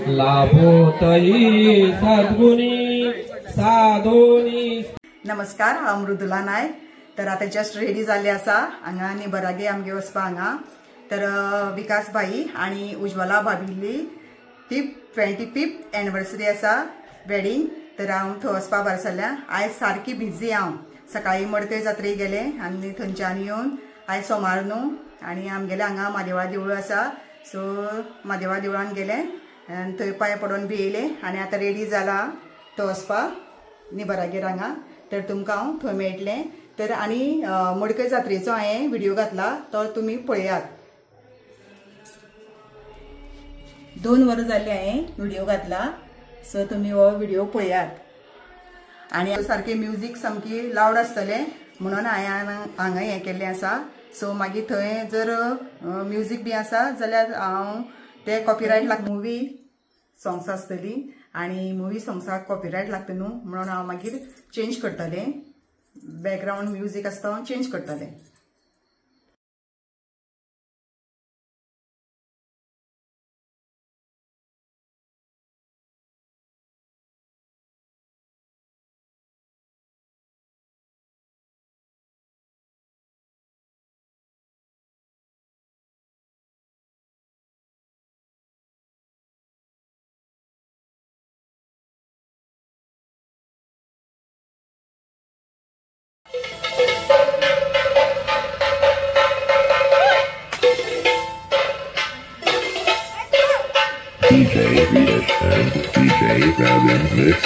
लाभोतई सद्गुणी साधोनी। नमस्कार, हांव मृदुला नायक। तर आता जस्ट रेडी जाले आसा हांगा निबरागे आमगे वचपा हांगा। तर विकास भाई आणि उज्ज्वला भाभीली 25th एनिवर्सरी आसा वेडिंग। तर हांव थंय वचपा भायर सरल्या। आयज सारकी बिझी हांव। सकाळी मडकय जात्रेक गेले आनी थंयच्यान येवन आयज सोमार न्हू आनी आमगेले हांगा महादेवा देवूळ आसा। सो महादेवा देवळान गेले आनी थंय पांय पडोवन भियेले आनी आतां रेडी जाला थंय वचपा निबरागेर हांगा। तर तुमकां हांव थंय मेळटलें। तर आनी मडकय जात्रेचो हांवें व्हिडिओ घातला तो तुमी पळयात। 2 वरां जाली हांवें व्हिडिओ घातला, सो तुमी हो व्हिडिओ पळयात। आनी सारकें म्युजीक सामकी लावड आसतलें म्हणून हांवें हांगा हें केल्लें आसा। सो मागीर थंय जर म्युजीक बी आसा जाल्यार हांव ते कॉपीरायट लागता। मुवी सॉंग्स आसतली आनी मुवी सॉंग्साक कॉपीरायट लागता न्हू म्हणून हांव मागीर चेंज करतलें। बॅकग्राउंड म्युजीक आसता हांव चेंज करतलें। DJ Venus and DJ Robin Mix.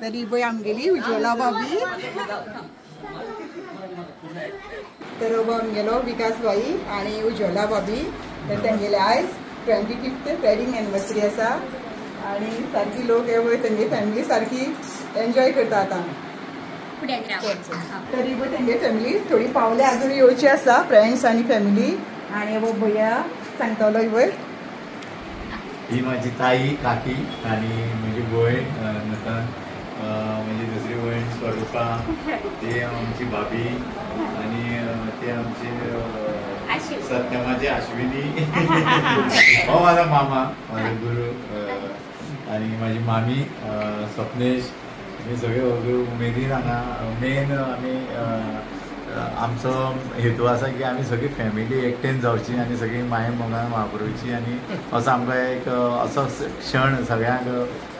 तरी आमगेली उज्ज्वला भाभी। तर आमगेलो विकास भाई आणि उज्ज्वला भाभी। तर तेंगेले आयज 25th वेडिंग एनिवर्सरी आसा आणि सारकी लोक येवय तेंगे फॅमिली सारकी एन्जॉय करता आता। तरी तेंगे फॅमिली थोडी पावले अजून येवची आसा, फ्रेंड्स आणि फॅमिली। आणि वो भैया सांगतलो इवय ही माझी ताई काकी आणि माझी भयण नतन, म्हणजे दुसरी भयण स्वरूपा, ते आमची भाभी आणि ते आमचे सत्यमाचे अश्विनी हो माझा मामा, माझा गुरु आणि माझी मामी स्वप्नेश। हे सगळे उमेदीन हांगा मेन आमी आमचो हेतू आसा की आमी सगळी फॅमिली एकटेन जावची आनी सगळी माये मोगान वापरची आनी असो आमकां एक असो क्षण सगळ्यांक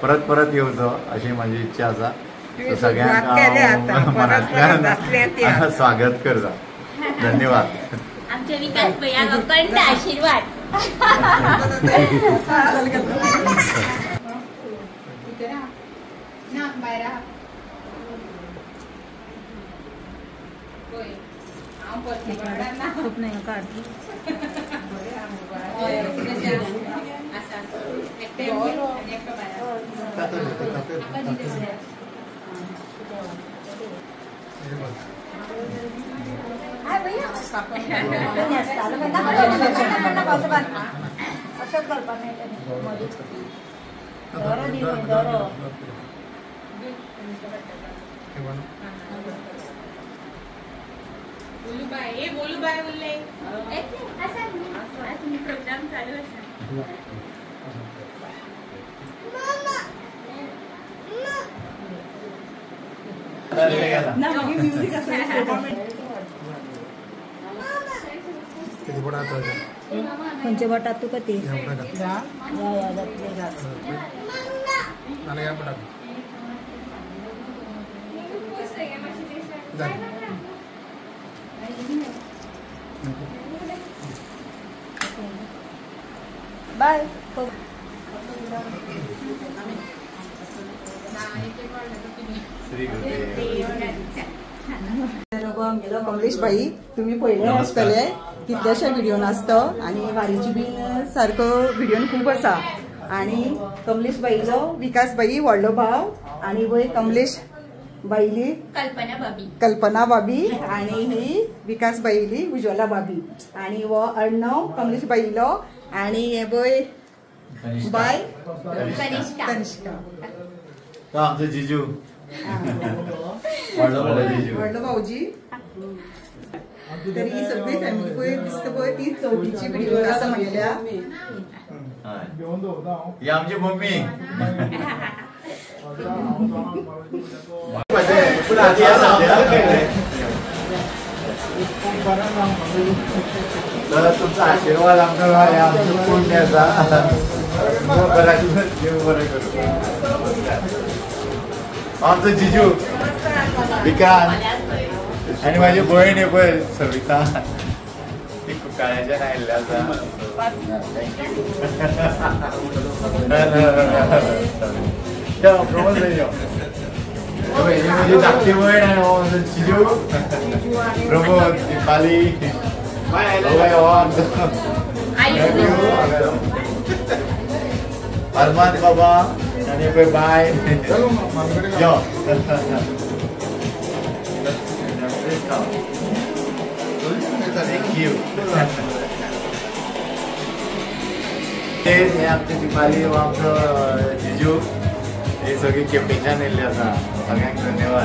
परत परत येवचो अशी म्हाजी इच्छा आसा। सगळ्यांक मनांतल्यान स्वागत करता। धन्यवाद। आमचे विकास भैया अखंड आशीर्वाद। बोलू बाय बोलले प्रोग्राम चालू खंयचे बटात तुका ती बाय। तर आमगेलो कमलेश भाई तुम्ही पहिले आसतले कितल्याशा व्हिडिओन आसतो आणि वारीची बीन सारको व्हिडिओन खूप आसा आणि कमलेश बाईलो विकास बाई व्हडलो भाव आणि वय कमलेश बाईली कल्पना बाबी आणि ही विकास बाईली उज्ज्वला बाबी आणि वो अर्णव कमलेश बाईलो आणि हे बय बाय तनिष्का तो आमचो जिजू व्हडलो भाऊजी तरी ही सगळी फॅमिली पळय दिसता पळय ती चवथीची व्हिडिओ आसा म्हणल्या ही आमची मम्मी तुमचा आशीर्वाद आमचं पुण्य आसा आमचं जिजू विक्रांत आणि माझी बहीण आहे पळय सविता ती कुकाळ्याच्यान आयिल्ली आसा प्रमोद ही माझी धाकटी बहीण आणि हो माझो जिजू प्रमोद दिपाली अरमान बाबा आणि पळय बाय यो थँक्यू हे आमचे दिपाली व आमचो जिजू हे सगळी केपेच्यान येयल्ली आसा सगळ्यांक धन्यवाद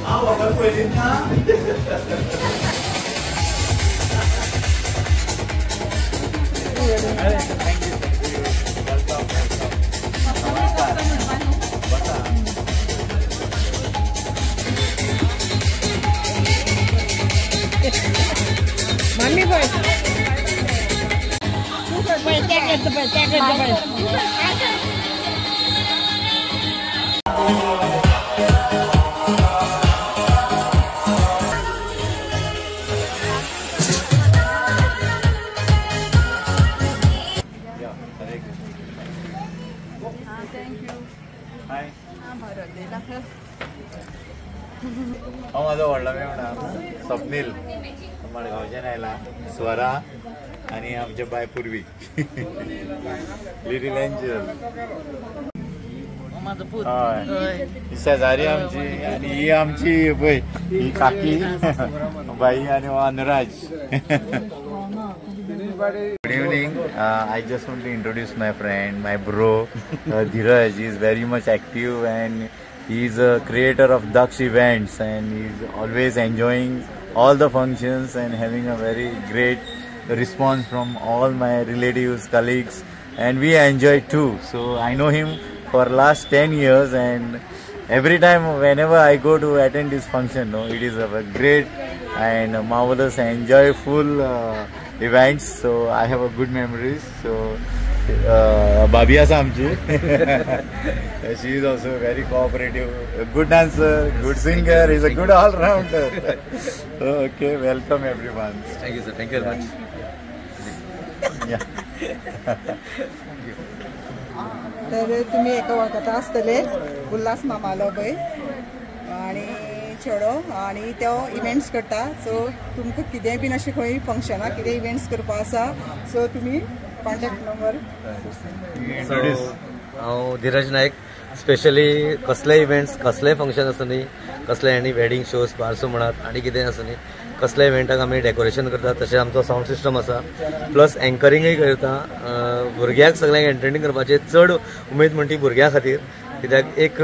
हांव वापर पळयलीत ना मम्मी बोल हांव म्हाजो व्हडलो मेवणा स्वप्नील मडगांवच्यान आयला स्वरा आणि आमचे बाय पूर्वी लिटल एंजल हय शेजारी आमची आणि ही आमची पळय ही काकी बाई आणि Anuraj Good evening. I just want to introduce my friend, my bro, Dheeraj. He is very much active and he is a creator of Daksh events and he is always enjoying all the functions and having a very great response from all my relatives, colleagues, and we enjoy too. So I know him for last 10 years and every time whenever I go to attend this function, no, it is a great and marvelous and joyful events, so I have a good memories. So Babi asa amchi she is also very cooperative, a good dancer, good singer, is a good all rounder. Okay, welcome everyone. Thank you sir, thank you very much. Yeah. तर तुम्ही एका वळखता आसतले उल्हास मामालो पळय आणि चेडो आणि तो इव्हेंट्स करता सो तुमकां कितेंय बीन अशें खंय फंक्शनां कितें इव्हेंट्स करपा आसा सो तुमी कॉन्टॅक्ट नंबर हांव धीरज नायक स्पेशली कसलेय इव्हेंट्स कसलेय फंक्शन आसुनी कसले आनी वेडिंग शोज बारसो म्हणत आनी कितें आसुनी कसल्या इव्हेंटाक आमी डेकोरेशन करता तशें आमचो साऊंड सिस्टम आसा प्लस एंकरिंगूय करता भुरग्यांक सगळ्यांक एंटरटेन करपाचें चड उमेद म्हणटी भुरग्यां खातीर कित्याक एक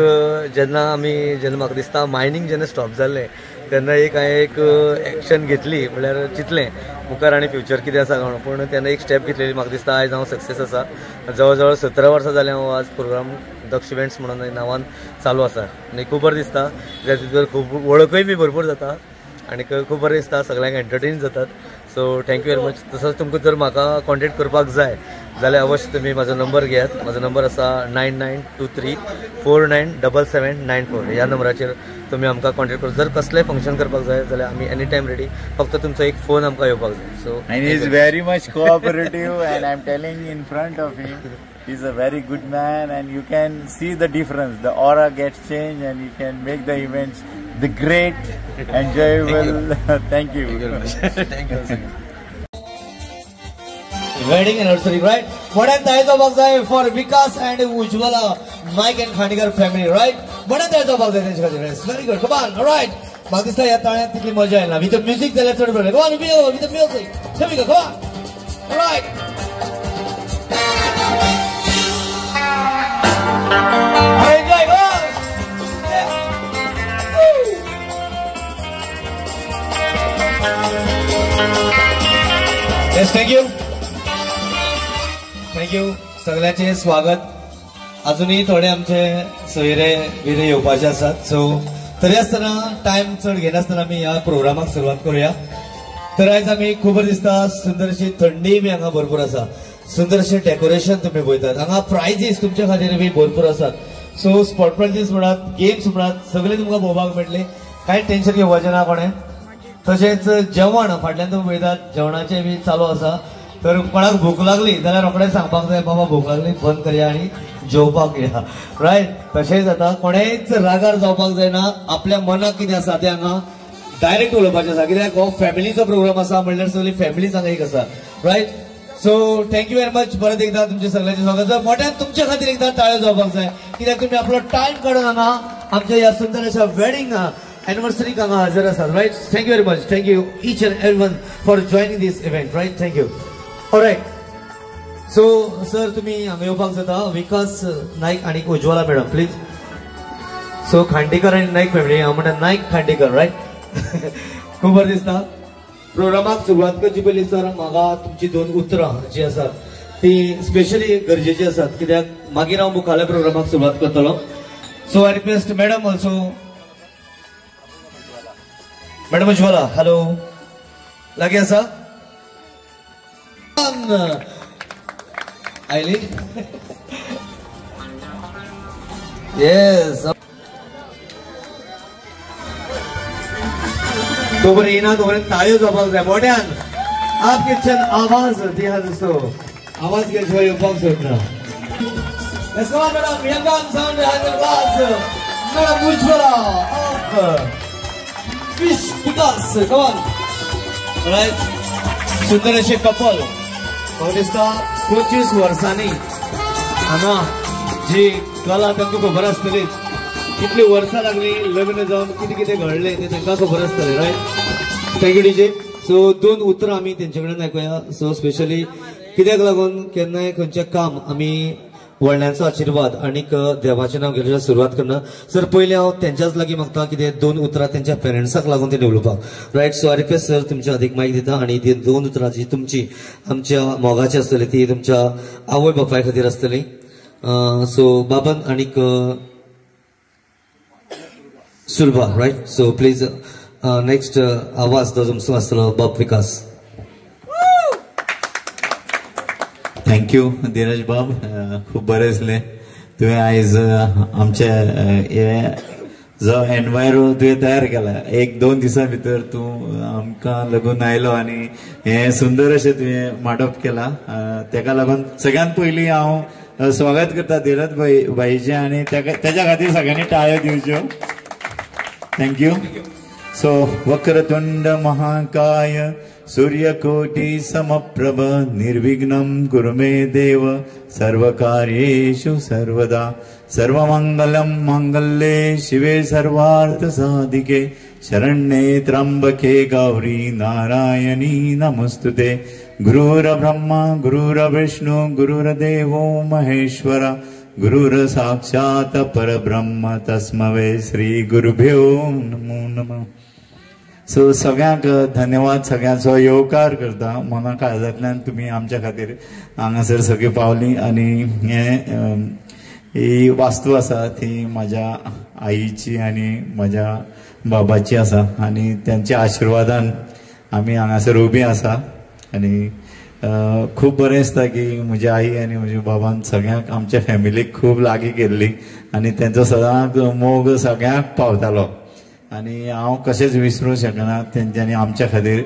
जेन्ना म्हाका दिसता मायनींग जेन्ना स्टॉप जाल्लें तेन्ना हांवें एक एक्शन घेतली म्हळ्यार चिंतलें मुखार आनी फ्युचर कितें आसा काय पूण तेन्ना एक स्टेप घेतलेली म्हाका दिसता आयज हांव सक्सेस आसा जवळ जवळ 17 वर्सां जालीं हांव आज प्रोग्राम दक्ष इव्हेंट्स म्हणून नांवान चालू आसा आनी खूब बरें दिसता कित्याक तितून खूब वळखूय बी भरपूर जाता आनी खूब बरें दिसता सगळ्यांक एंटरटेन जातात सो थँक्यू वेरी मच तसोच तुमकां जर म्हाका कॉन्टेक्ट करपाक जाय जाल्यार अवश्य तुमी म्हाजो नंबर घेयात म्हाजो नंबर आसा 9923497794 ह्या नंबराचेर तुमी आमकां कॉन्टेक्ट करूं जर कसलेंय फंक्शन करपाक जाय जाल्यार आमी एनी टायम रेडी फक्त तुमचो एक फोन आमकां येवपाक जाय so And he is very much cooperative and I am telling in front of him He's a very good man, and you can see the difference. The aura gets changed, and you can make the events the great, enjoyable. Thank you. Thank you. Wedding anniversary, right? Modern Taisa Bagzai for Vikas and Ujwala, Mike and Khandikar family, right? Modern Taisa Bagzai, very good. Come on, all right. Bagdista ya tanya tikli maja hai na. With the music, the let's go. Come on, with the music. Here we go. Come on. All right. Enjoy, go. Yes, thank you. Thank you. सगळ्यांचे स्वागत. अजूनही थोडे आमचे सोयरे बिरे येवपाचे आसात. So तरी आसतना टायम चड घेनासतना आमी ह्या प्रोग्रामाक सुरवात करूया. तर आयज आमी खूब दिसता सुंदरशी थंडी बी हांगा भरपूर आसा. सुंदरशें डेकोरेशन तुमी पळयतात. हांगा प्रायजीस तुमच्या खातीर बी भरपूर आसात. सो स्पोर्ट प्रायजीस म्हणात, गेम्स म्हणात, सगळे तुमकां पळोवपाक मेळटले. कांय टेन्शन घेवपाचें ना कोणें. तशेंच जेवण फाटल्यान तुमी पळयतात जेवणाचें बी चालू आसा. तर कोणाक भूक लागली जाल्यार रोखडेच सांगपाक जाय बाबा भूक लागली बंद करया आनी जेवपाक या. रायट. तशेंच जाता. कोणेच रागार जावपाक जायना. आपल्या मनाक कितें आसा तें हांगा डायरेक्ट उलोवपाचें आसा. कित्याक हो फॅमिलीचो प्रोग्राम आसा म्हणल्यार सगळी फॅमिलीच हांगा एक आसा. Right. So thank you very much. परत एकदा तुमचे सगळ्यांचे स्वागत. जर मोठ्यान तुमच्या खातीर एकदा ताळ्यो जावपाक जाय. कित्याक तुमी आपलो टायम काडून हांगा आमच्या ह्या सुंदर अशा वेडिंग एनिवर्सरीक हांगा हजर आसात. Right. Thank you very much. Thank you each and everyone for joining this event. Right. Thank you. Alright. So sir तुम्ही हांगा येवपाक जाता. विकास नाईक आणि Ujjwala madam please. So Khandekar आणि नाईक फॅमिली हांव म्हणटा नाईक खांडेकर. रायट. खूब बरें दिसता. प्रोग्रामाक सुरवात करचे पयलीं सर म्हाका तुमची 2 उतरां जी आसात ती स्पेशली गरजेची आसात. कित्याक मागीर हांव मुखाल्या प्रोग्रामाक सुरवात करतलो. So I request madam also. Madam Ujjwala hello लागीं आसा. आयली. येस. तोपर्यंत येना तोपर्यंत ताळयो जावपाक जाय मोठ्यान. आप किचन आवाज दिया दोस्तो. आवाज केल्या शिवाय येवपाक सोदना. Let's go madam. यंगन sound handle class. Madam Ujjwala of Vikas. Come on. Right. सुंदर असे कपल. हो दिसता 25 वर्सांनी हांगा जी कला तांकां खबर आसतली. कितली वर्सां लागली लग्न जावन कितें कितें घडलें तें तांकां खबर आसतलें. रायट. Thank you DJ. सो 2 उतरां आमी तेंचे कडेन आयकुया. सो स्पेशली कित्याक लागून केन्नाय खंयचें काम आमी व्हडल्यांचो आशिर्वाद आनीक देवाचें नांव घेवपाक सुरवात करना. सर पयलीं हांव तेंच्याच लागीं मागता कितें 2 उतरां तेंच्या पेरंट्साक लागून तेणी उलोवपाक. Right. So I request sir तुमच्या हातीक मायक दिता आनी ती 2 उतरां जी तुमची आमच्या मोगाची आसतली ती तुमच्या आवय बापाय खातीर आसतली. सो बाबन आनीक Sulabha. Right. So please next आवाज तो तुमचो आसतलो बाप विकास. थँक्यू धीरज बाब. खूब बरें दिसलें तुवें आयज आमचे जो एनवायरो तुवें तयार केला 1-2 दिसां भितर तूं आमकां लागून आयलो आनी हें सुंदर अशें तुवें मांडप केला. तेका लागून सगळ्यांत पयलीं हांव स्वागत करता धीरज भाईचें आनी तेच्या खातीर सगळ्यांनी ताळयो दिवच्यो. थँक्यू. सो वक्रतुंड महाकाय सूर्यकोटि समप्रभ निर्विघ्नं कुरु मे देव सर्वकार्येषु सर्वदा. सर्वमंगलं मांगल्ये शिवे सर्वार्थ साधिके शरण्ये त्र्यंबके गौरी नारायणी नमोस्तुते. गुरुर्ब्रह्मा गुरुर्विष्णु गुरुर्देवो महेश्वरा गुरुर साक्षात परब्रह्म तस्मै श्री गुरुभ्यो नमो नमः. सो सगळ्यांक धन्यवाद. सगळ्यांचो येवकार करता मना काळजांतल्यान. तुमी आमच्या खातीर हांगासर सगळीं पावली आनी ही वास्तू आसा ती म्हाज्या आईची आनी म्हज्या बाबाची आसा आनी त्यांच्या आशिर्वादान आमी हांगासर उबी आसा. आनी खूब बरें दिसता की म्हजी आई आनी म्हज्या बाबान सगळ्यांक आमच्या फॅमिलीक खूब लागीं केल्ली आनी तेंचो सदांच मोग सगळ्यांक पावतालो. आनी हांव कशेंच विसरूंक शकना तेंच्यांनी आमच्या खातीर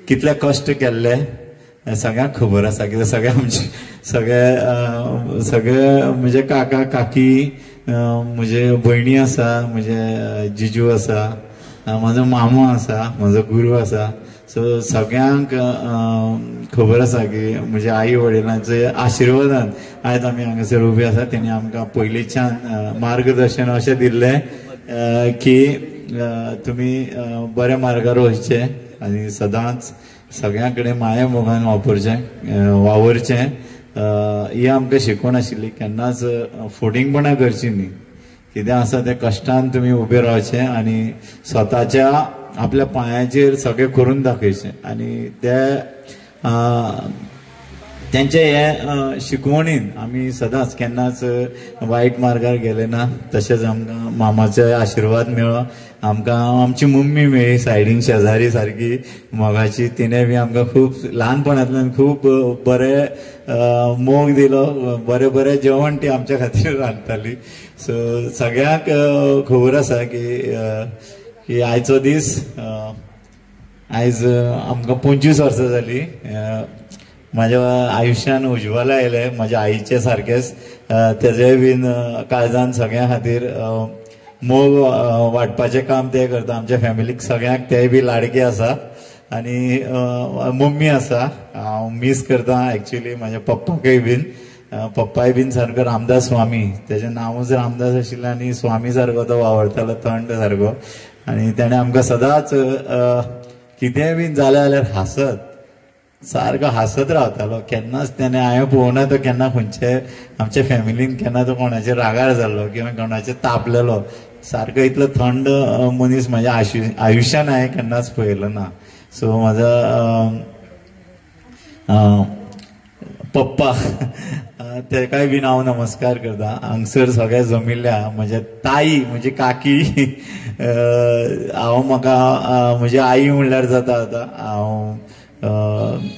कितले कश्ट केल्ले सगळ्यांक खबर आसा कित्याक सगळे म्हणजे काका काकी म्हजे भयणी आसा म्हजे जिजू आसा म्हाजो मामो आसा म्हजो गुरू आसा सो सगळ्यांक खबर आसा की म्हज्या आई वडिलांचे आशिर्वादान आयज आमी हांगासर उबे आसा तेणी आमकां पयलींच्यान मार्गदर्शन अशें दिल्लें की तुमी बऱ्या मार्गार वचचे आनी सदांच सगळ्यां कडेन माये मोगान वावरचें ही आमकां शिकवण आशिल्ली केन्नाच फोडिंगपणां करची न्ही कितें आसा तें कश्टान तुमी उबे रावचे आनी स्वताच्या आपल्या पांयाचेर सगळें करून दाखयचें आनी तेंचे हे शिकवणीन आमी सदांच केन्नाच वायट मार्गार गेले ना तशेंच आमकां मामाचे आशिर्वाद मेळ्ळो आमकां आमची मम्मी मेळ्ळी सायडीन शेजारी सारकी मोगाची तिणें बी आमकां खूब ल्हानपणांतल्यान खूब बरें मोग दिलो बरें जेवण ती आमच्या खातीर रांदताली सो सगळ्यांक खबर आसा की आयचो दीस आयज आमकां 25 वर्सां जाली म्हाज्या आयुश्यान उज्वला आयले म्हाज्या आईचे सारकेच तेजे बीन काळजान सगळ्यां खातीर मोग वाटपाचें काम ते करता आमच्या फॅमिलीक सगळ्यांक ते बी लाडके आसा आनी मम्मी आसा हांव मिस करता एक्चुअली म्हाज्या पप्पाकय बीन पप्पाय बीन सारको रामदास स्वामी तेजें नांवूच रामदास आशिल्लें आनी स्वामी सारको तो वावरतालो थंड सारको आनी तेणें आमकां सदांच कितेंय बीन जालें जाल्यार सारको हांसत रावतालो केन्नाच तेणें हांवें पळोवना तो केन्ना खंयचे आमच्या फॅमिलीन केन्ना तो कोणाचेर रागार जाल्लो किंवा कोणाचेर तापलेलो सारको इतलो थंड मनीस म्हाज्या आयुश्यान हांवें केन्नाच पळयलो ना सो म्हाजो पप्पा तेकाय बीन हांव नमस्कार करता हांगसर सगळे जमिल्ल्या म्हज्या ताई म्हजी काकी हांव म्हाका म्हजी आई म्हणल्यार जाता आतां हांव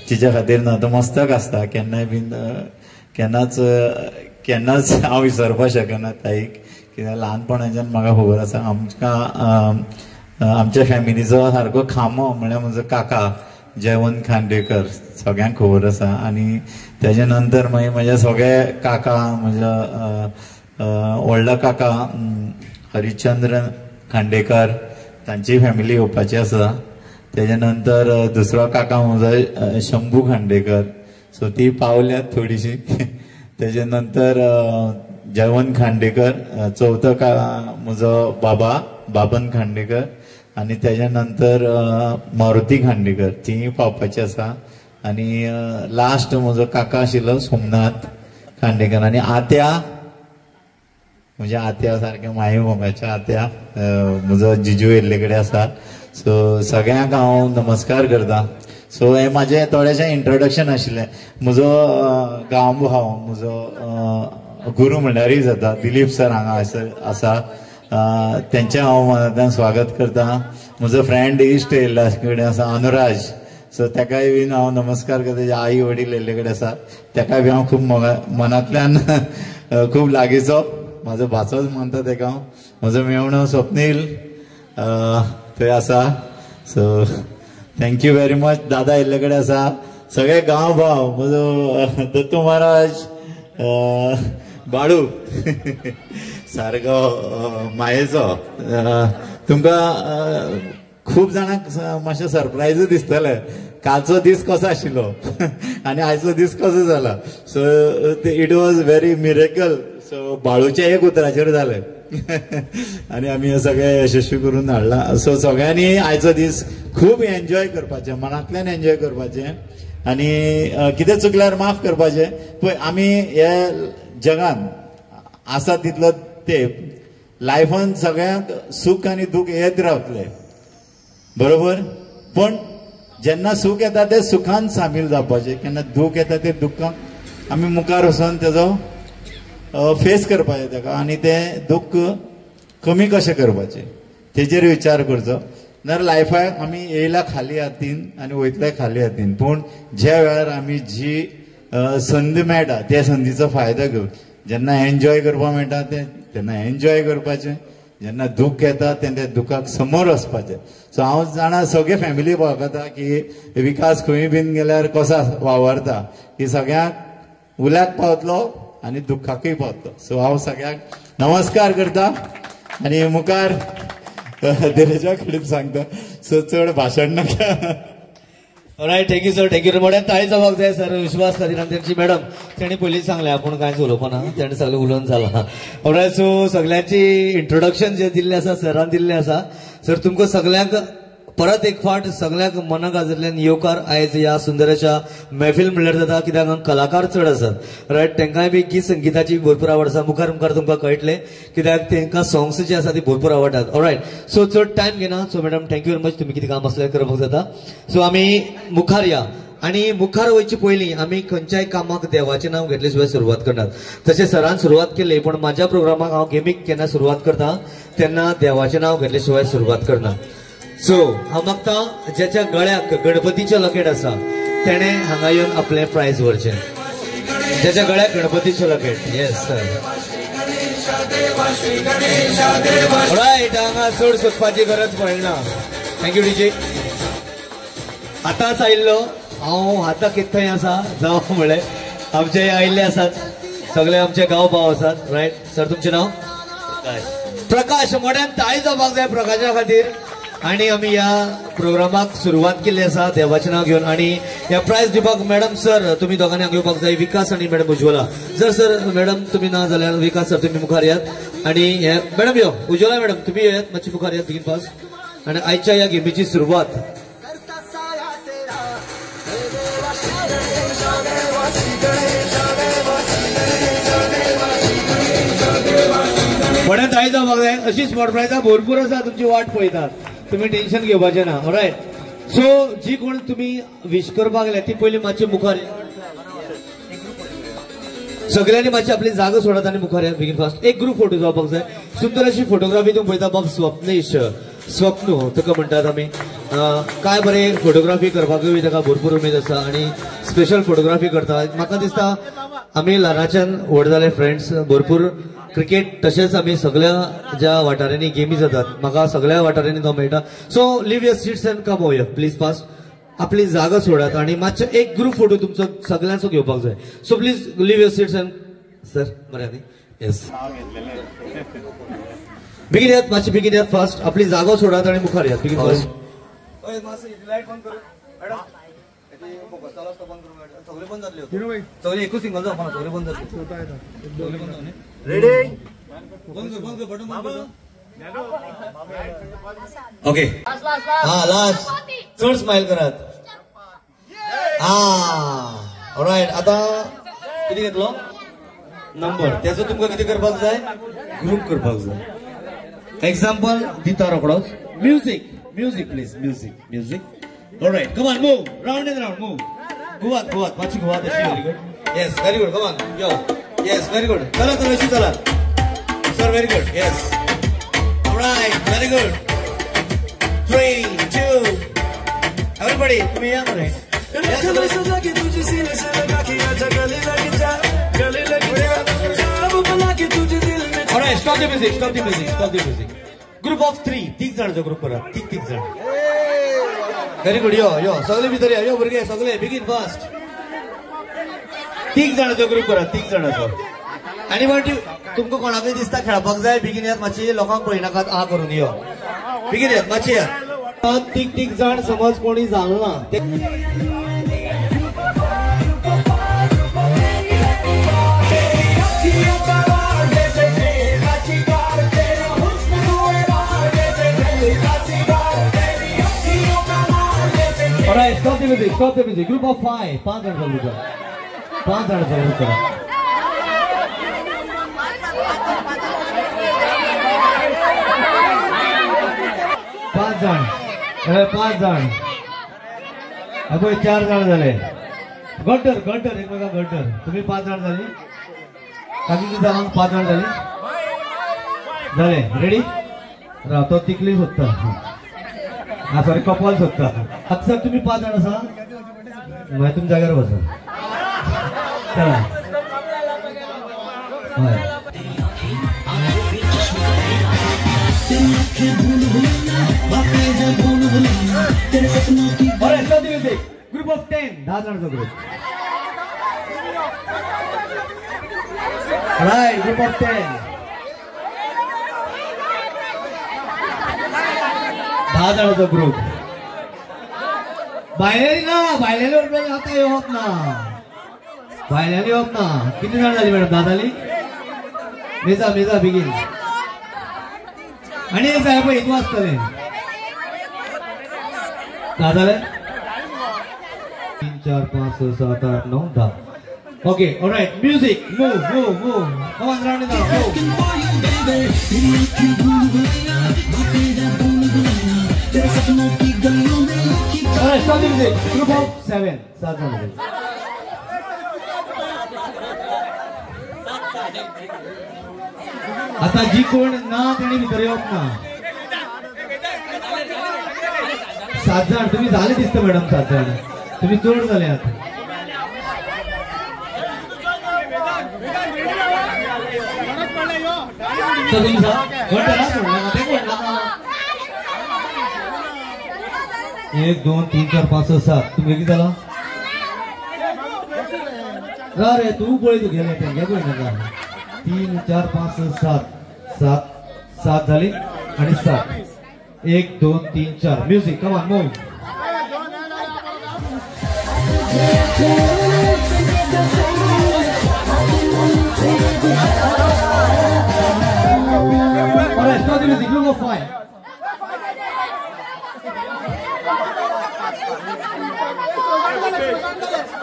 तिच्या खातीर नतमस्तक आसता केन्नाय बीन केन्नाच हांव विसरपाक शकना ताईक कित्याक ल्हानपणाच्यान म्हाका खबर आसा आमकां आमच्या फॅमिलीचो सारको खामो म्हळ्यार म्हजो काका जयवंत खांडेकर सगळ्यांक खबर आसा आनी तेजे नंतर मागीर म्हजे सगळे काका म्हज्या व्हडलो काका हरिश्चंद्र खांडेकर तांची फॅमिली येवपाची आसा तेजे नंतर दुसरो काका म्हजो शंभू खांडेकर सो ती पावल्यात थोडीशी तेजे नंतर जयवंत खांडेकर चवथो म्हजो बाबन खांडेकर आनी तेजे नंतर मारुती खांडेकर ती पावपाची आसा आनी लास्ट म्हजो काका आशिल्लो सोमनाथ खांडेकर आनी आत्या म्हणजे आत्या सारके माये मोगाच्या आत्या म्हजो जिजू येल्ले कडेन आसा सो सगळ्यांक हांव नमस्कार करता सो हे म्हाजें थोडेशें इंट्रोडक्शन आशिल्लें म्हजो गांव भाव म्हजो गुरू म्हणल्यारय जाता दिलीप सर हांगा आसा तेंचें हांव मनांतल्यान स्वागत करता म्हजो फ्रेंड इश्ट येयल्ले कडेन आसा अनुराज सो तेकाय बीन हांव नमस्कार करता तेजे आई वडील येयल्ले कडेन आसा तेकाय बी हांव खूब मनांतल्यान खूब लागींचो म्हाजो भाचोच मानता तेका हांव म्हजो मेवणो स्वप्नील थंय आसा सो थँक्यू व्हेरी मच दादा येयल्ले कडेन आसा सगळे गांव भाव म्हजो दत्तू महाराज बाळू सारको मायेचो तुमकां खूब जाणांक मातशें सरप्रायज दिसतलें कालचो दीस कसो आशिल्लो आनी आयचो दीस कसो जाला so it was very miracle so बाळूचे एक उतराचेर जालें आनी आमी हे सगळे यशस्वी करून हाडला सो सगळ्यांनी आयचो दीस खूब एन्जॉय करपाचें मनांतल्यान एन्जॉय करपाचें आनी कितें चुकल्यार माफ करपाचें पळय आमी हे जगान आसा तितलो तेंप लायफान सगळ्यांक सूख आनी दूख येत रावतले बरोबर पण जेन्ना सूख येता ते सुखान सामील जावपाचें केन्ना दूख येता ते दुख्खाक आमी मुखार वचून तेजो फेस करपाचें ताका आनी तें दुख्ख कमी कशें करपाचें तेजेर विचार करचो नाल्यार लायफाक आमी येयला खाली हातीन आनी वयतले खाली हातीन पूण ज्या वेळार आमी जी संद मेळटा त्या संदीचो फायदो घेवन जेन्ना एन्जॉय करपाक मेळटा तेन्ना एन्जॉय करपाचें जेन्ना दूख येता तेन्ना दुखाक समोर वचपाचें. सो हांव जाणा सगळे फॅमिली पळयता की विकास खंय बीन गेल्यार कसो वावरता की सगळ्यांक उल्याक पावतलो आनी दुखाकूय पावतलो. सो हांव सगळ्यांक नमस्कार करता आनी मुखार देवेच्या कडेन सांगता. सो चड भाशण नाका. Right, thank you sir, thank you. मोठ्यान ताळी जावपाक जाय सर विश्वास खातीर. आनी तेंची मॅडम तेणी पयलींच सांगलें आपूण कांयच उलोवपा ना, तेणें सगळें उलोवन जालां. रायट, सो सगळ्यांची इंट्रोडक्शन जे दिल्लें आसा सरान दिल्लें आसा. सर तुमकां सगळ्यांक परत एक फावट सगळ्यांक मना गाजरल्यान येवकार आयज ह्या सुंदर अशा महफील म्हणल्यार जाता, कित्याक हांगा कलाकार चड आसात. रायट, तांकांय बी गीत संगीताची भरपूर आवड आसा. मुखार मुखार तुमकां कळटलें कित्याक तांकां सॉंग्स जे आसा ती भरपूर आवडटात. ऑलरायट, सो चड टायम घेना. So madam thank you very much. तुमी कितें काम आसल्यार करपाक जाता. सो आमी मुखार या आणि मुखार वयचे पयलीं आमी खंयच्याय कामाक देवाचें नांव घेतले शिवाय सुरवात करनात. तशें सरान सुरवात केली, पण म्हाज्या प्रोग्रामाक हांव गेमीक केन्ना सुरवात करता तेन्ना देवाचें नांव घेतले शिवाय सुरवात करना. सो हांव मागता ज्याच्या गळ्याक गणपतीचें लकेट आसा तेणे हांगा येवन आपलें प्रायज व्हरचें. ज्याच्या गळ्याक गणपतीचें लकेट. Yes sir. रायट, हांगा चड सोदपाची गरज पडना. Thank you DJ. आतांच आयिल्लो हांव आतां कितें थंय आसा जावं म्हळें आमचे आयिल्ले आसात सगळे आमचे गांव भाव आसात. रायट सर, तुमचें नांव? प्रकाश. मोठ्यान ताळी जावपाक जाय प्रकाशा खातीर. आणि आम्ही या प्रोग्रामाक सुरवात केली आसा देवाचें नांव घेवन. आणि ह्या प्रायज दिवपाक मॅडम सर तुमी दोगांनी हांगा येवपाक जाय. विकास आणि मॅडम उज्वला. जर सर मॅडम तुमी ना जाल्यार विकास सर तुमी मुखार यात. आणि हे मॅडम यो उज्वला मॅडम तुमी येयात मातशी मुखार यात बेगीन फास्ट. आणि आयच्या ह्या गेमीची सुरवात मोठ्यान ताळी जावपाक जाय. अशी स्पॉट प्रायजां भरपूर आसा, तुमची वाट पळयतात, तुम्ही टेन्शन घेवपाचें ना. ऑलरायट, सो जी कोण तुम्ही विश करपाक गेल्या ती पयलीं मातशी मुखार सगळ्यांनी मातशी आपली जागा सोडात आनी मुखार या बेगीन फास्ट. एक ग्रुप फोटो जावपाक जाय. सुंदर अशी फोटोग्राफी तुम्ही पळयता. बाब स्वप्नेश स्वप्नू तुका म्हणटात आमी. काय बरें फोटोग्राफी करपाकूय ताका भरपूर उमेद आसा आणि स्पेशल फोटोग्राफी करता. म्हाका दिसता आमी ल्हानाच्यान व्हड जाले फ्रेंड्स. भरपूर क्रिकेट तशेंच आमी सगळ्या ज्या वाठारांनी गेमी जातात म्हाका सगळ्या वाठारांनी तो मेळटा. So leave your seats and come over please fast. आपली जागा सोडात आणि मातशे एक ग्रुप फोटो तुमचो सगळ्यांचो घेवपाक जाय. So please leave your seats and sir बरें न्ही. येस बेगीन यात, मातशे बेगीन यात फास्ट. आपली जागो सोडात आणि मुखार यात बेगीन फास्ट. लायट बंद करू मॅडम. सगळे बंद जातले. सगळे एकूच सिंगल जावपा सगळे बंद जातले. रेडी बंद कर बटन बंद कर. ओके हा लास्ट. चड स्माइल करात. हा ऑलराइट. आता किती घेतलो नंबर त्याचं तुमकां कितें करपाक जाय ग्रुप करपाक जाय. एक्झाम्पल दिता रोखडोच. Music music please. Music music. Alright come on move round and round move. गुवात गुवात मातशी गुवात अशी. Very good. Yes very good. Come on yo. Yes very good. चला चला अशी चला sir. Very good. Yes alright very good. 3 2 everybody तुम्ही या बरे. Alright stop the music. Stop the music. Stop the music. Group of 3 तीग जाणांचो group करा. तीग जाण. Very good. यो यो सगळे भितर या. यो भुरगे सगळे बेगीन फास्ट. तीग जाणांचो ग्रुप करा. तीग जाणांचो. आणि बट तुमकां कोणाकय दिसता खेळपाक जाय बेगीन येयात. मातशी लोकांक पळयनाकात. आ करून यो बेगीन येयात मातशी येयात. तीग तीग जाण समज कोणी Jalna Alright, stop the music, stop the music. Group of 5, 5 जण चालू करा. 5 जण चालू करा. 5 जण. 5 जण. अगो 4 जण झाले. गटर गटर एकमेका गटर. तुम्ही 5 जण झाली. काकी जाऊन 5 जण झाली. झाले रेडी. तो तिकली सोदता. हा सॉरी कपल सोदता. अक्सर तुम्ही 5 जण आसा मागीर तुमच्या जाग्यार बसा. चला हय Alright, start the music. Group of 10. 10 जणांचा group. Right, group of 10. 10 जणांचा group. बायलेली आता येत ना. बायलेली होत ना. किती जण झाली मॅडम? 10 झाली. मेजा बिगिन. आणि एक साहेब एक वाजता 10 झाले. 3 4 5 6 7 8 9 10. Okay, all right. Music, move. Come on, round it up. Go. All right, start the music. Group of 7. Start the music. आता जी कोण ना त्यांनी भितर येत ना. 7 जण तुम्ही झाले दिसतं मॅडम. 7 जण तुम्ही चोड झाले आता. एक 2 3 4 5 6 7. तुम्ही किती झाला रे? तू बोळी तू गेले घे बोल नका. 3 4 5 6 7 झाली आणि 7. 1 2 3 4. Music. Come on, move. Alright, start the music. Group of 5.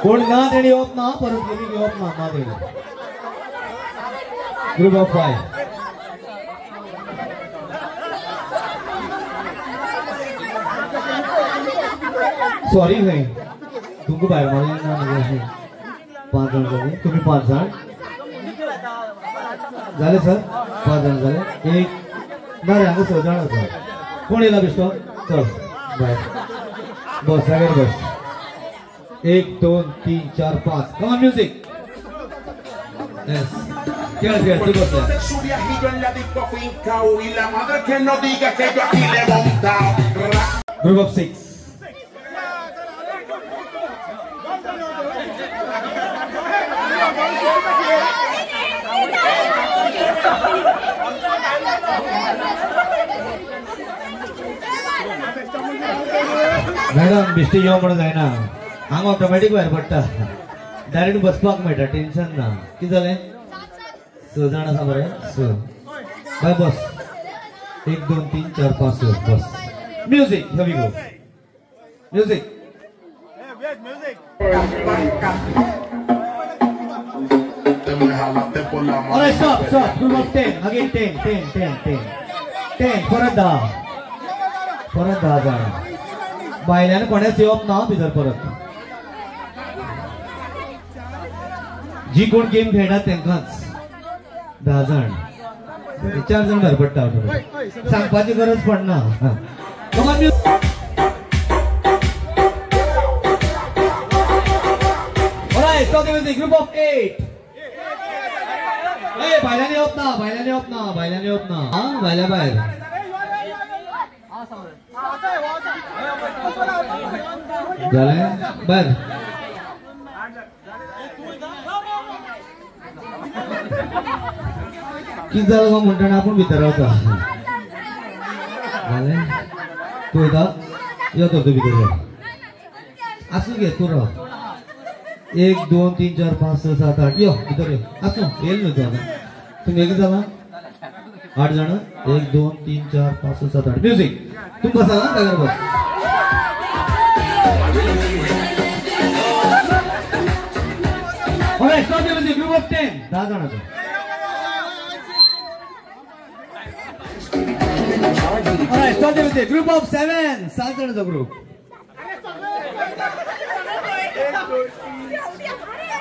कोण ना देणी होत ना परत गेली होत ना देणी. Group of 5. सॉरी भाई तुमको बाहेर मारले ना. 5 जण झाले. तुम्ही 5 जण झाले सर. 5 जण झाले. एक नाही अंग 6 जण असं. कोण येला बिस्टो? चल बाहेर बस. सगळे बस. 1 2 3 4 5. Come on, music. Yes. Group of 6. Madam बिस्टी येऊ म्हणून जाय ना. हांग ऑटोमॅटिक भायर पडटा. डायरेक्ट बसपाक मेळटा. टेन्शन ना. किती झाले? 6 जण आसा बरे. 6 बाय बस. 1 2 3 4 5 6 बस. Music. Here we go. Music. Alright, stop. Group of 10. Again 10. परत 10 जण. बायल्याने कोणाच येवप ना भितर परत. जी कोण गेम खेळतात त्यांकाच 10 जण. 4 जण भायर पडटा. सांगपाची गरज पडना. Alright, stop the music. Group of 8. बायल्याने येवप ना. बायल्या बाहेर. झाले बाहेर. किती झालं का म्हणताना आपण भितर होता. झाले तू येता येतो तू भितर असू घे. तू राह. 1 2 3 4 5 6 7 8. यो भितर ये. असू येईल ना तू. आता तुम्ही किती झाला? 8 जण. 1 2 3 4 5 6 7 8. म्युझिक. तू बसा ना जागेवर बस. Alright, start the music. Group of 10. 10 जणांचा. Alright, start the music. Group of 7. 7 जणांचा ग्रुप.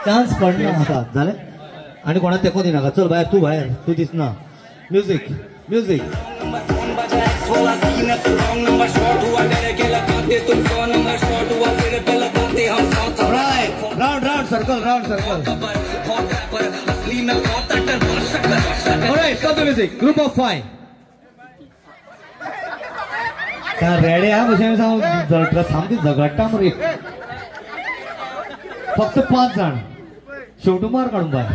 चान्स पडला आता. झाले आणि कोणा तेको दिना का. चल बाहेर. तू बाहेर. तू दिसना. Music. Round circle. Alright, stop the music. Group of 5. रेड्या भशेन सामकी झगडटा मरे फक्त 5 जाण शेवटू मार काढून बाय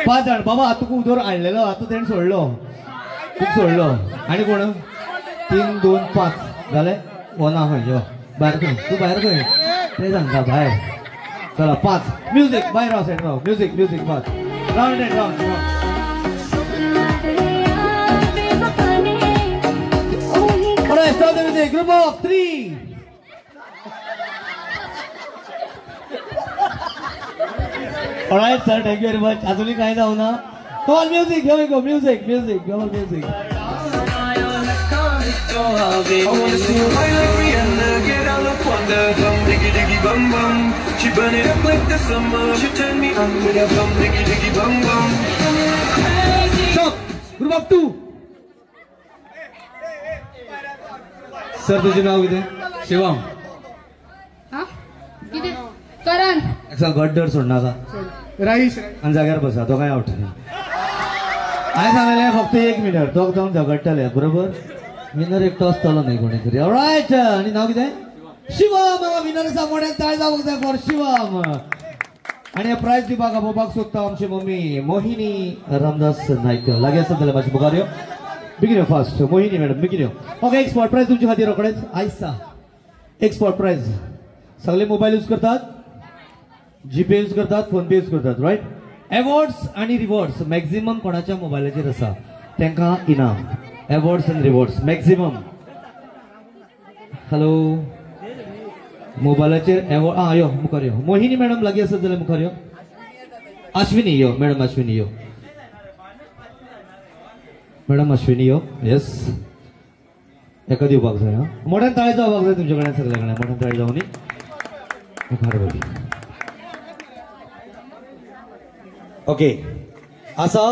5 जाण बाबा आता तुका उदोर हाडलेलो आता तेणें सोडलो खूब सोडलो आनी कोण 3 2 5 जाले वना खंय यो भायर खंय तूं भायर खंय ते सांगता भायर चला 5 म्युझिक भायर राव सायड राव music 5 round and round Alright, start the music. Group of 3. Alright, sir. Thank you very much. अजूनही काय जाऊ ना. Come on, music. Here we go. Music. Come on, music. She burn it up like the summer. She turn me on with a bum, diggy diggy bum bum. Stop. Group of 2. Sir तुझे नाव किती शिवम करण गड्डर सोड नाका राईश आणि जाग्यार बसा तो काय आवडत हांवें सांगलें फक्त 1 मिनट तो जावन झगडटले बरोबर विनर एकटो आसतलो न्ही कोणी तरी ऑलराइट आणि नाव कितें शिवम विनर आसा मोठ्यान ताळी जावंक जाय फॉर शिवम आणि प्राइज दिवपाक आपोवपाक सोदता आमची मम्मी मोहिनी रामदास नायक लागीं आसत जाल्यार मातशें मुखार यो बेगीन यो फास्ट मोहिनी मॅडम बेगीन यो ओके एक स्पॉट प्राइज तुमच्या खातीर रोखडेच आयसा एक स्पॉट प्राइज सगळे मोबाईल यूज करतात जीपे यूज करतात फोन पे यूज करतात राईट अवॉर्ड्स आणि रिवॉर्ड्स मॅक्झिमम कोणाच्या मोबायलाचेर आसा तांकां इनाम अवॉर्ड्स आनी रिवॉर्ड्स मॅक्झिमम हॅलो मोबायलाचेर अवॉर्ड यो मुखार यो मोहिनी मॅडम लागीं आसत जाल्यार मुखार यो अश्विनी यो मॅडम अश्विनी यो मॅडम अश्विनी यो येस एका दिवपाक जाय मोठ्यान ताळी जावपाक जाय तुमच्या कडेन सगळ्या कडेन मोठ्यान ताळी जावनी मुखार बघी ओके आसा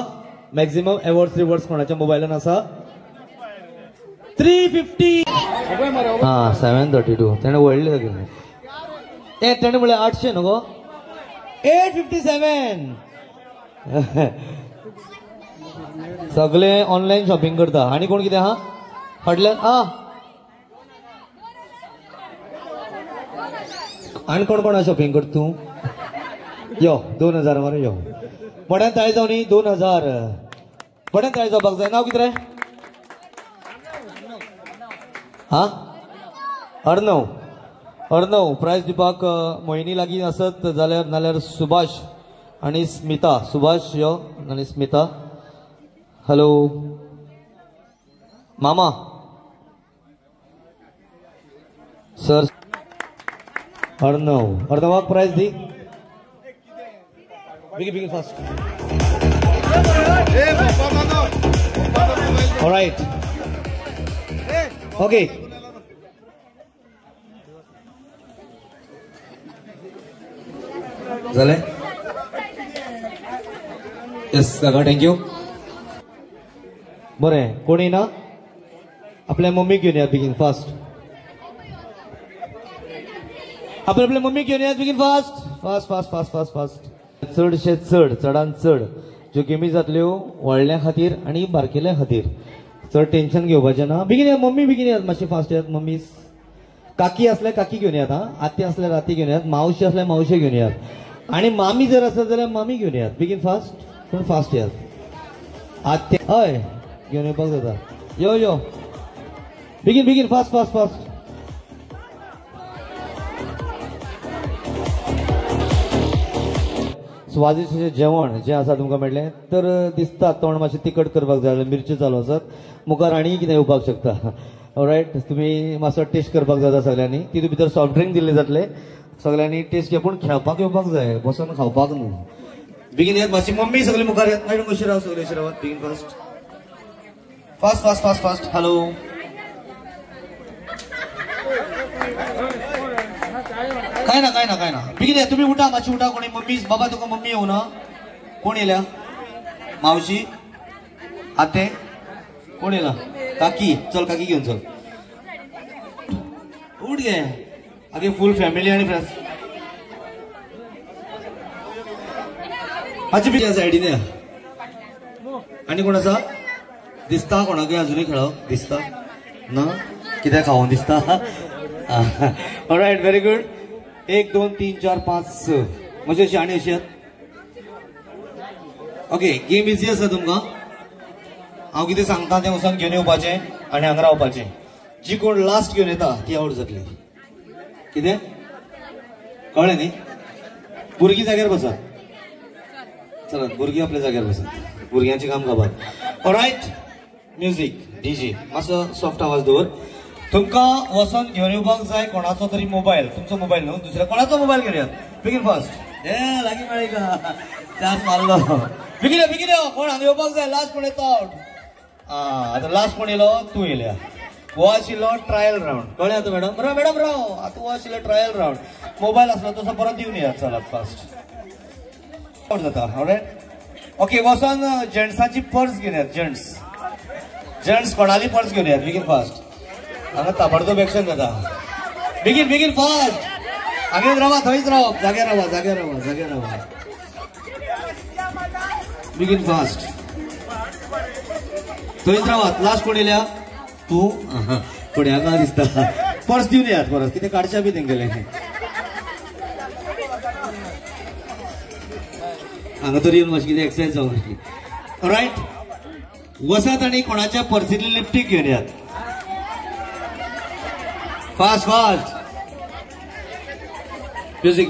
मॅक्झिमम अवॉर्ड्स रिवॉर्ड्स कोणाच्या मोबायलान आसा 350 हा 732 तेणे वळले सगळे तेणे म्हळ्यार 800 न्हू 857 सगळे ऑनलाईन शॉपिंग करता आणि कोण किती हा फाटल्यान आणि कोण कोण शॉपिंग करता तू यो 2000 मरे यो मोठ्यान ताळी जावनी 2000 मोठ्यान ताळी जावपाक जाय नाव कितें रे हा अर्णव प्राइज दिवपाक मोहिनी लागीं आसत जाल्यार नाल्यार सुभाष आणि स्मिता सुभाष यो आनी स्मिता हॅलो मामा सर अर्णवाक प्राइज दी बेगीन फास्ट ऑलराइट ओके झाले येस काका थँक्यू बरें कोणी ना आपल्या मम्मीक घेवन येयात बेगीन फास्ट आपल्या मम्मीक घेवन येयात बेगीन फास्ट चडशे चडान चड ज्यो गेमी जातल्यो व्हडल्या खातीर आनी बारकेल्या खातीर चड टेन्शन घेवपाचें ना बेगीन या मम्मी बेगीन येयात मातशें फास्ट येयात मम्मी काकी असल्यार काकी घेवन येयात आत्या असल्यार आती घेवन येयात मावशी असल्यार मावशे घेवन येयात आनी मामी जर आसत जाल्यार मामी घेवन येयात बेगीन फास्ट पूण फास्ट येयात आत्या हय घेवन येवपाक जाता यो बेगीन फास्ट स्वादिष्ट जेवण जे आसा तुमकां मेळ्ळें तर दिसता तोंड मातशें तिखट करपाक जाय जाल्यार मिरच्यो चालू आसात मुखार आनी कितें येवपाक शकता ऑलरायट तुमी मातसो टेस्ट करपाक जाता सगळ्यांनी तितून भितर सॉफ्ट ड्रिंक दिल्ले जातले सगळ्यांनी टेस्ट घे पूण खेळपाक येवपाक जाय बसून खावपाक न्हू बेगीन येत मातशी मम्मी सगळी मुखार येत मॅडम कशी राव सगळे अशी रावात बेगीन फास्ट हॅलो काय ना बेगीन या तुम्ही उठा मातशी उठा कोणी मम्मी बाबा तुका मम्मी येऊ ना कोण येयल्या मावशी आते कोण येयला काकी चल काकी घेऊन चल उठ गे आगे फुल फॅमिली आणि फ्रेंड्स मातशी सायडीन या आणि कोण आसा दिसता कोणाकय अजूनय खेळप दिसता ना कित्याक खावून दिसता ऑलराइट व्हेरी गुड 1 2 3 4 5 6 म्हणजे अशी आनी अशी ओके गेम इजी आसा तुमकां हांव कितें सांगता तें वचून घेवन येवपाचें आनी हांगा रावपाचें जी कोण लास्ट घेवन येता ती आउट जातली कितें कळ्ळें न्ही भुरगीं जाग्यार बसात चलात भुरगीं आपल्या जाग्यार बसात भुरग्यांचें काम खबर ऑलराइट म्युझिक डीजे मातसो सॉफ्ट आवाज दवर तुमकां वचून घेवन येवपाक जाय कोणाचो तरी मोबायल तुमचो मोबायल न्हू दुसऱ्या कोणाचो मोबायल घेवन येयात बेगीन फास्ट लागीं मेळ्ळी का चान्स मारलो बेगीन यो कोण हांगा येवपाक जाय लास्ट कोण येता आउट आतां लास्ट कोण येयलो तूं येयल्या हो आशिल्लो ट्रायल राउंड कळ्ळें आतां मॅडम राव आतां हो आशिल्लो ट्रायल राउंड मोबायल आसलो तसो परत दिवन येयात चलात फास्ट आउट जाता ऑलराइट ओके वचून जेंट्साची पर्स घेवन येयात जेंट्स कोणाली पर्स घेवन येयात बेगीन फास्ट हांगा ताबडतोब एक्शन जाता बेगीन फास्ट हांगेच रावा थंयच रावप जाग्यार रावा बेगीन फास्ट थंयच रावात लास्ट कोण येयल्या तूं फुड्या का दिसता पर्स दिवन येयात परत कितें काडच्या बी तेंगेले हांगा तरी येवन मातशी कितें एक्सरसाइज जावं रायट वसात आनी कोणाच्या पर्सींतली लिपस्टीक घेवन येयात फास्ट म्युझिक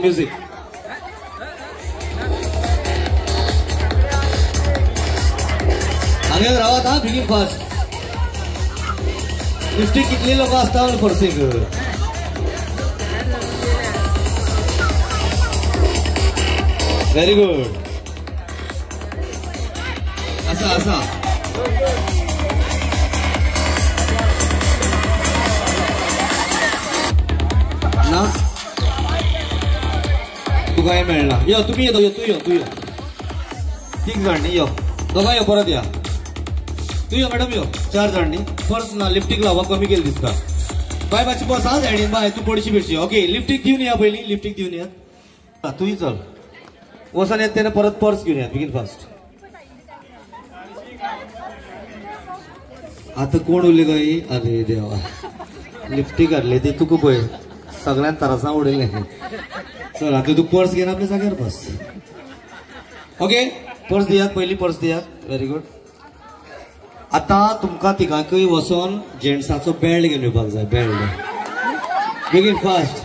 हांगेच रावात हा बेगीन फास्ट लिपस्टीक कितली लोक आसता पर्सीक व्हेरी गुड आसा ना तुका मेळना यो तुम्ही येतो तू यो 3 जाण न्ही यो दोगां यो परत या तू यो मॅडम यो 4 जाण न्ही पर्स ना लिफ्टीक लावा कमी केली दिसता बाय मातशी बस हा सायडीन बाय तू पडशी बिडशी ओके लिफ्टीक दिवन या पयलीं लिफ्टीक दिवन या तूंय चल वचून येत तेन्ना परत पर्स घेवन या बेगीन फास्ट आता कोण उरले काय अरे देवा लिफ्टीक हाडले ते तुका पळय सगळ्यांत तरासा उडयले चल आता तू पर्स घेवन आपल्या जाग्यार बस ओके पर्स दियात पयली पर्स दियात व्हेरी गुड आता तुमकां तिगांकय वचोन जेंट्साचो बेल्ट घेवन येवपाक जाय बेल्ट बेगीन फास्ट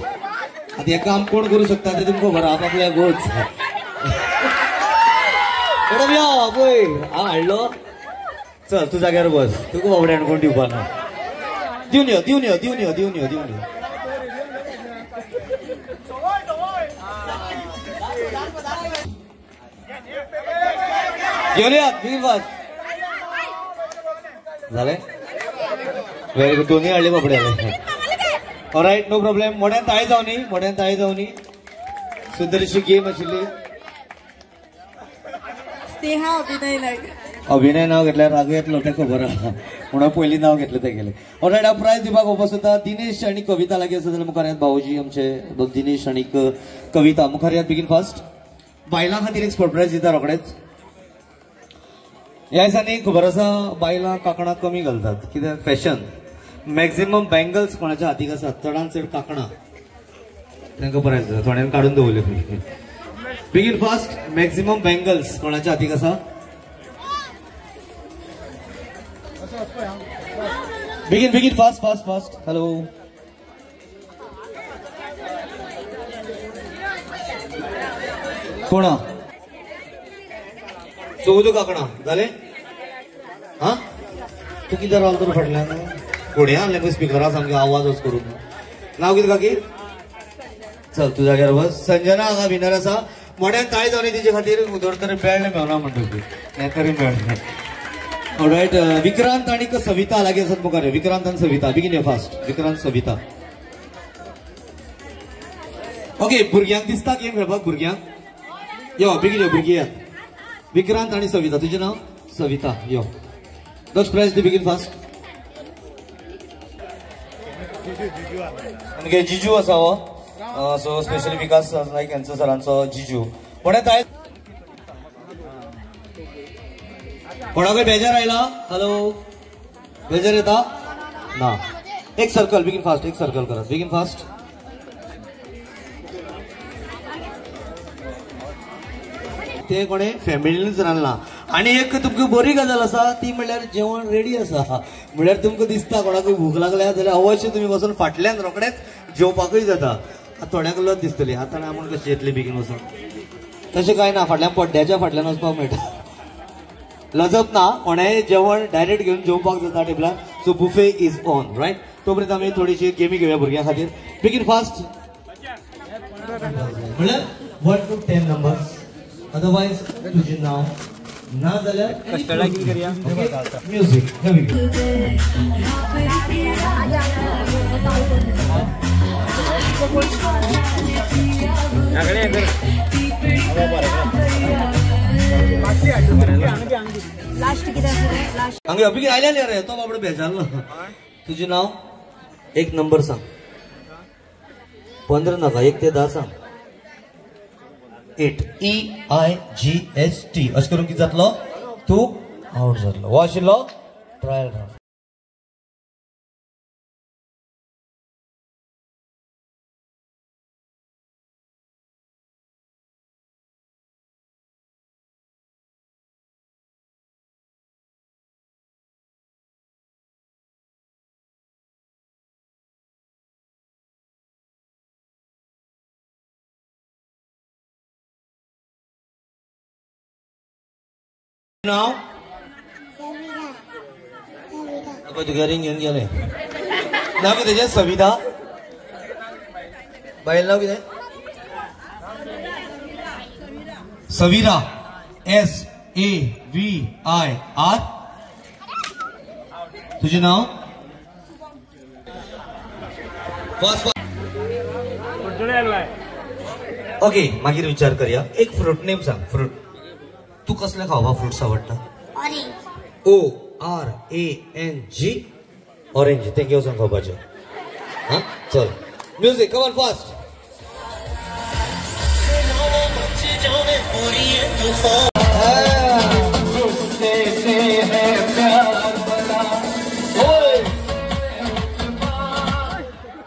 आता हे काम कोण करू शकता ते तुमकां खबर आपल्या गोच मॅडम यो पळय हांव हाडलो चल तू जाग्यार बस तुका बाबड्यान कोण दिवपा ना दिवन यो घेवन या बेगीन फास्ट झाले व्हेरी गुड दोन्ही हाडले बाबड्याले ऑलराइट नो प्रॉब्लेम मोड्यान ताळी जावं न्ही सुंदरशी गेम आशिल्ली अभिनय नाव घेतल्यार राग येतलो तें खबर आहा म्हणून पयलीं नाव घेतलें तें गेलें ऑलराइट हांव प्रायज दिवपाक वचत होता दिनेश आनी कविता लागीं आसा जाल्यार मुखार येयात भाऊजी आमचे दिनेश आनी कविता मुखार येयात बेगीन फास्ट बायलां खातीर एक सरप्रायज दिता रोखडेच ह्या दिसांनी खबर आसा बायलां कांकणां कमी घालतात कित्याक फॅशन मॅक्झिमम बँगल्स कोणाच्या हातीक आसात चडांत चड कांकणां तांकां प्रायज जाता थोड्यांनी काडून दवरले बेगीन फास्ट मॅक्झिमम बँगल्स कोणाच्या हातीक आसा बेगीन फास्ट हॅलो कोणा 14 कांकणां जाले हा तू कितें रावलो तर फाटल्यान कोणी आणले पळय स्पिकरा सामके आवाजच करून नाव कितें काकी चल तू जाग्यार बस संजना हांगा विनर आसा मोड्यान ताळी जावनी तिचे खातीर उदर तरी बेल्ट मेळना म्हणटकीर हें तरी मेळना ऑलराइट विक्रांत आणि सविता लागीं आसात मुखार विक्रांत आनी सविता बेगीन यो फास्ट विक्रांत सविता ओके भुरग्यांक दिसता गेम खेळपाक भुरग्यांक यो बेगीन यो भुरगीं येयात विक्रांत आणि सविता तुझें नाव सविता यो दोन प्राइज दी बेगीन फास्ट आमगे जिजू आसा हो सो स्पेशली विकास नायक यांचो सरांचो जिजू पण ताय कोणाकडे बेजार आयला? हॅलो, बेजार येता ना? एक सर्कल बिगिन फास्ट, एक सर्कल करा बिगिन फास्ट. ते कोणे फॅमिलीनच रांदला. आणि एक तुमका बरी गजाल आसा ती म्हणल्यार जेवण रेडी आसा. म्हणल्यार तुमकां दिसता कोणाकूय भूक लागल्या जाल्यार अवश्य तुम्ही वचून फाटल्यान रोखडेच जेवपाकूय जाता. थोड्यांक लज दिसतली आतां आमून कशी येतली बेगीन वचून. तशें कांय ना, फाटल्यान पड्ड्याच्या फाटल्यान वचपाक मेळटा. लजप ना, कोणाय जेवण डायरेक्ट घेवन जेवपाक जाता टेबलार. So buffet is on right. तोपर्यंत आमी थोडीशी गेमी घेवया भुरग्यां खातीर. बेगीन फास्ट म्हणल्यार 1 to 10 नंबर्स. अदरवाइज तुझे नाव ना जाल्यार म्युझिक. हांगा अभी आयल्या रे तो बाबडो बेजारलो. तुझे नाव एक नंबर सांग. 15 नाका, 1 ते 10 सांग. 8 EIGHT अशें करून कितें जातलो? तूं आउट जातलो. हो आशिल्लो ट्रायल राउंड. नाव तुगे रिंग घेवन गेले. नाव कितें तेजें? सविता. बायल नाव कितें? सविरा. SAVIR. तुझे नाव? ओके, मागीर विचार करया. एक फ्रूट नेम सांग. फ्रूट. तू कसले खावपा फ्रुट्स आवडटा? ORANG. ऑरेंज. ते घेव सांग खावपाचें. हां चल म्युझिक कम ऑन फास्ट.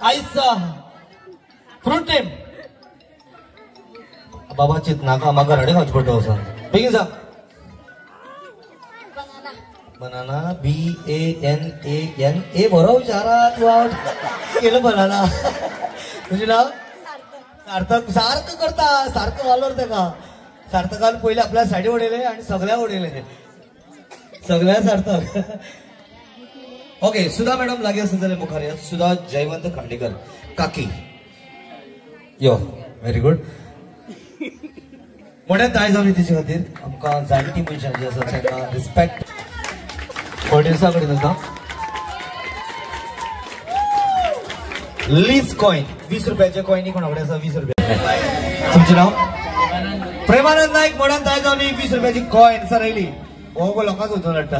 आयसा फ्रूट नेम बाबा चित नाका म्हाका घराडे खावचे पडटा वचून. बेगीन सांग. बनाना. BANANA बरो विचारा. तू आवड केलं बनाना. तुझे नाव? सार्थक. सारखं करता, सारखं वालोर तेका. सार्थकान पहिले आपल्या सायडी उडयले आणि सगळ्या उडयले. सगळ्या सार्थक. ओके, सुधा मॅडम लागीं आसा जाल्यार मुखार या. सुधा जयवंत खांडेकर काकी. यो व्हेरी गुड. मोठ्या ताय जावली तिचे खातीर. आमकां जाणटी मनशां जी आसा तांकां रिस्पेक्ट ऑडियन्सा कडेन आसा. लीज कॉइन 20 रुपयाचे कॉइन कोणा कडेन आसा? 20 रुपया. तुमचें नाव? प्रेमानंद नायक. मोठ्यान ताय जावली 20 रुपयाची कॉइन सरयली. हो लोकांच वचून हाडटा.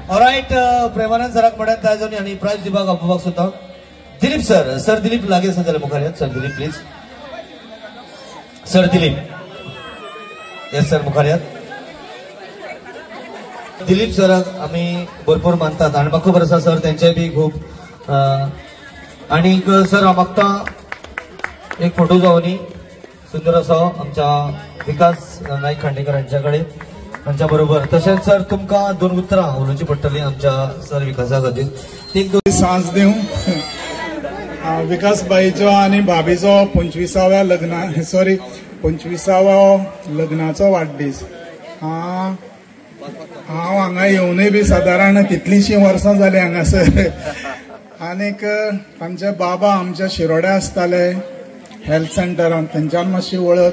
ऑलरायट, प्रेमानंद सराक मोठ्यान ताय जावली आनी प्रायज दिवपाक आपोवपाक सोदता दिलीप सर. सर दिलीप लागीं आसा जाल्यार मुखार येयात. Sir Dilip please. Sir Dilip. Yes sir मुखार येयात. दिलीप सराक आमी भरपूर मानतात आनी म्हाका खबर आसा सर तेंचेय बी खूब. आनीक सर हांव मागता एक फोटो जावो न्ही सुंदर असो आमच्या विकास नायक खांडेकर हांच्या कडेन हांच्या बरोबर. तशेंच सर तुमकां 2 उतरां उलोवची पडटलीं आमच्या सर विकासा खातीर. एक 2 सांज दिवं. विकास बाईचो आनी भाभीचो 25व्या लग्नाचो वाडदीस. हांव हांगा येवनूय बी सादारण कितलींशीं वर्सां जालीं हांगासर. आनीक आमचे बाबा आमच्या शिरोड्या आसताले हेल्थ सेंटरान, थंयच्यान मातशी वळख.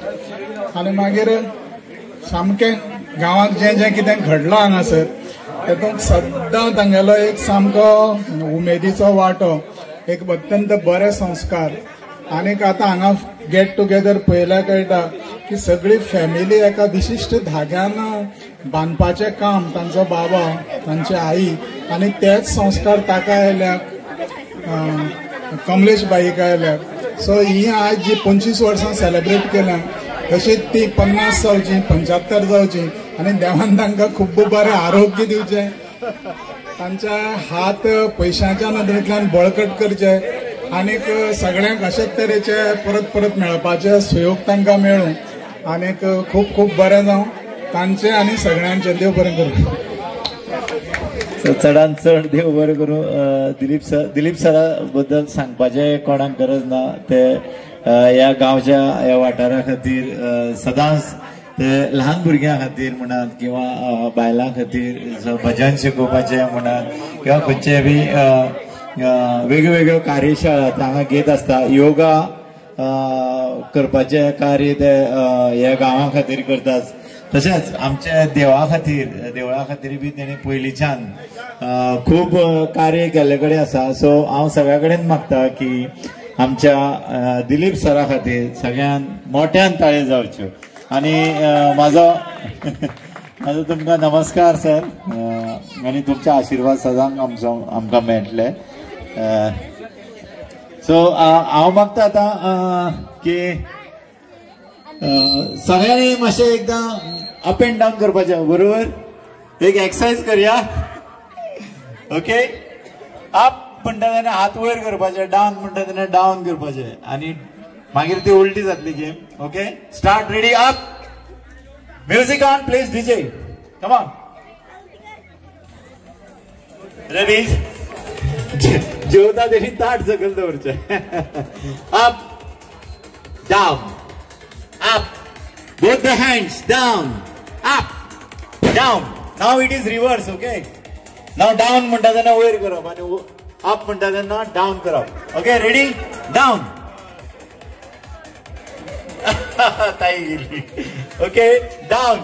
आनी मागीर सामकें गांवांत जें जें कितें घडलां हांगासर तेतूंत सद्दां तांगेलो एक सामको उमेदीचो वांटो, एक अत्यंत बरे संस्कार. आनीक आतां हांगा गेट टुगेदर पळयल्यार कळटा की सगळी फॅमिली एका विशिश्ट धाग्यान बांदपाचें काम तांचो बाबा, तांची आई, आनी तेच संस्कार ताका आयल्याक, कमलेश बाईक आयल्याक. सो ही आज जी 25 वर्सां सेलिब्रेट केल्या तशीच ती 50 जावची 75 जावची आणि देवान तांकां खूब बरें आरोग्य दिवचे, तांचे हात पयशांच्या नदरेंतल्यान बळकट करचे आनीक सगळ्यांक अशेच तरेचे परत परत मेळपाचे सहयोग तांकां मेळूं आनीक खूब खूब बरें जावं तांचे आनी सगळ्यांचे. देव बरें करूं. चडान चड देव बरें करूं. दिलीप सरा बद्दल सांगपाचें कोणाक गरज ना. ते ह्या गांवच्या ह्या वाठारा खातीर सदांच ते ल्हान भुरग्यां खातीर म्हणात किंवा बायलां खातीर भजन शिकोवपाचें म्हणात किंवा खंयचे बी वेगवेगळ्यो कार्यशाळा हांगा घेत आसता. योगा करपाचें कार्य ते ह्या गांवा खातीर करतात. तशेंच आमच्या देवळा खातीर बी तेणी पयलींच्यान खूब कार्य केल्ले कडेन आसा. सो हांव सगळ्या कडेन मागता की आमच्या दिलीप सरा खातीर सगळ्यान मोठ्यान ताळी जावच्यो. आनी म्हाजो तुमकां नमस्कार सर आनी तुमचे आशिर्वाद सदांच आमकां मेळटले. सो हांव मागता आतां की सगळ्यांनी मातशें एकदां अप एंड डावन करपाचें, बरोबर? एक एक्सरसाइज करया. ओके, अप म्हणटा तेन्ना हात वयर करपाचे, डावन म्हणटा तेन्ना डावन करपाचे आनी मागीर ती उलटी जातली game. Okay, start. Ready, up, music on, please DJ, come on. Ready, जेवता तेणी ताट सकयल दवरचे. Up, down, up, both the hands down, up, down. Now it is reverse, okay? Now down म्हणटा तेन्ना वयर करप आनी up म्हणटा तेन्ना down करप. Okay, ready? Down. ताई गेली. Okay, down.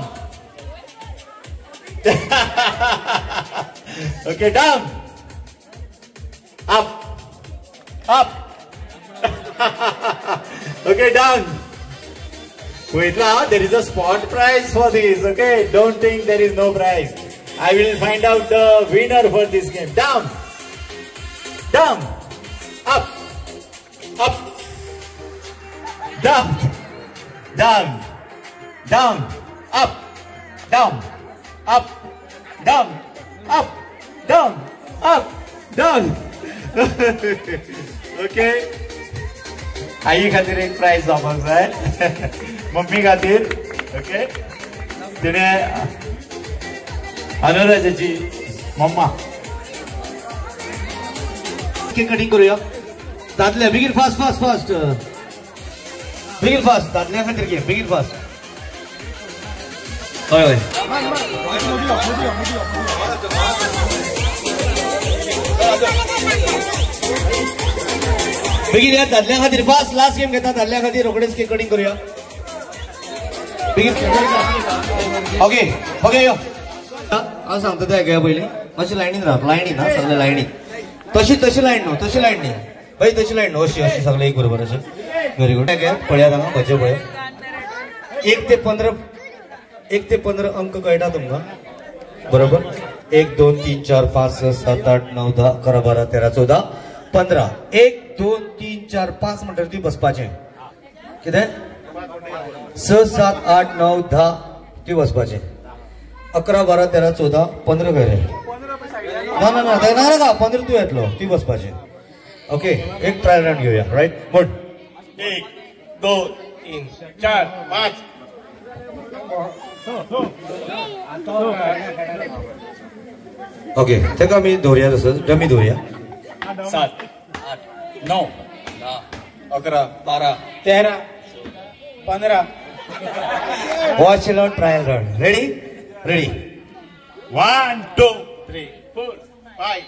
Okay, down. Up, up. Okay, down. Wait, there is a spot prize for this. Okay, don't think there is no prize. I will find out the winner for this game. Down, down, up, up, down, down, down, up, down, up, down, up, down, up, down. Okay. आई खातीर एक price जावपाक जाय, mummy खातीर. Okay, तिने अनुराजाची mamma. Cake cutting करूया. दादल्या बेगीन, fast fast fast, बेगीन फास्ट. दादल्या खातीर घे, बेगीन फास्ट. हय हय, बेगीन या. दादल्या खातीर फास्ट, लास्ट गेम घेता. दादल्या खातीर रोखडेच केक कटिंग करूया. बेगीन. ओके ओके, यो हांव सांगता तें आयकया पयलीं. मातशें लायनीन राव, लायनीन हा, सगळे लायनीन. तशी लायन न्हू, तशी लायन न्ही भाई, तशी लायन न्हू. अशी अशी सगळे एक बरोबर अशें. Very good. पळया हांगा खंयचे पळय. 1 ते 15 अंक कळटा तुमकां, बरोबर? 1 2 3 4 5 6 7 8 9 10 11 12 13 14 15. 1 2 3 4 5 म्हणटकीर ती बसपाचें. कितें? 6 7 8 9 10 ती बसपाचें. 11 12 13 14 15 खंय? ना ना ना नाका, 15 तूं येतलो, ती बसपाचें. ओके, एक ट्रायल राउंड घेऊया. Right, good. 1 2 3 4 5. ओके, तेका आमी दवरया तसंच, डमी दवरया. 7 8 9 10 11 12 13 15. Watch it out, trial round. Ready ready. 1 2 3 4 5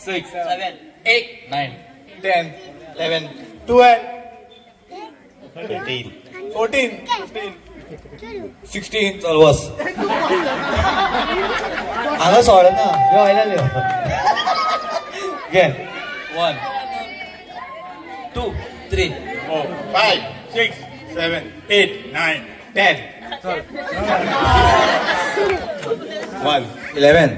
6 7 8 9 10 11 12 13 14 15 16. चल बस. हांगा सोड ना, यो आयला घे. 1 2 3 4 5 6 7 8 9 10. 1 11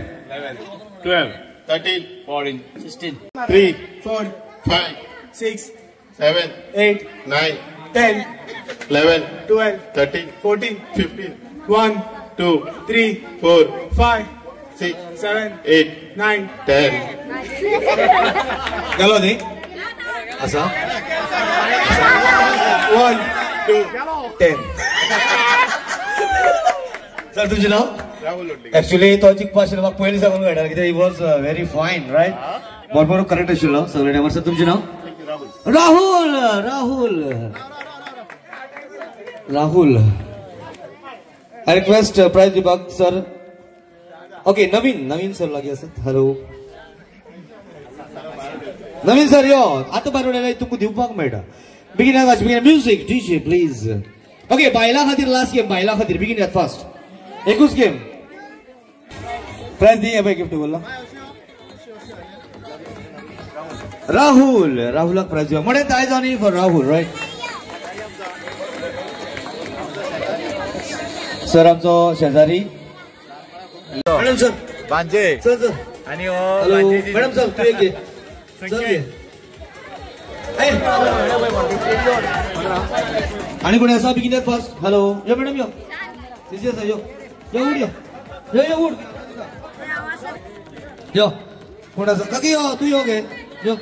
12 13 14 16 3 4 5 6 7 8 9 10, 11, 12, 13, 14, 15, 1, 2, 3, 4, 5, 6, 7, 8, 9. 10. Galo ni? असा 1, 2, 10. सर तुझे नाव राहुल उड्डी. ऍक्च्युली तो जिखपा आशिल्लो म्हाका पयलीं सांगून मेळटा कित्याक he was very fine right बरोबर करेक्ट आशिल्लो सगळे टायमार सर तुमचें नाव Rahul Rahul Rahul I request prize दिवपाक सर ओके नवीन सर लागीं आसात हॅलो नवीन सर यो आतां भायर उडयल्यार तुमकां दिवपाक मेळटा beginner watch beginner music DJ please okay बायलां खातीर लास्ट गेम बायलां खातीर बिगिन यात फास्ट एकूच गेम प्राइज दी हे गिफ्ट बोलला राहुलाक प्राइज दिवप म्हणून ताय जावनी फॉर राहुल रायट सर आमचो शेजारी मॅडम सर बांजे सर सर आणि हॅलो मॅडम सर तू एक घे सर घे आणि कोणी असा बिगिनर फास्ट हॅलो यो मॅडम यो तिथे असा यो यो उड यो यो उड यो कोण असा काकी यो तू यो घे यो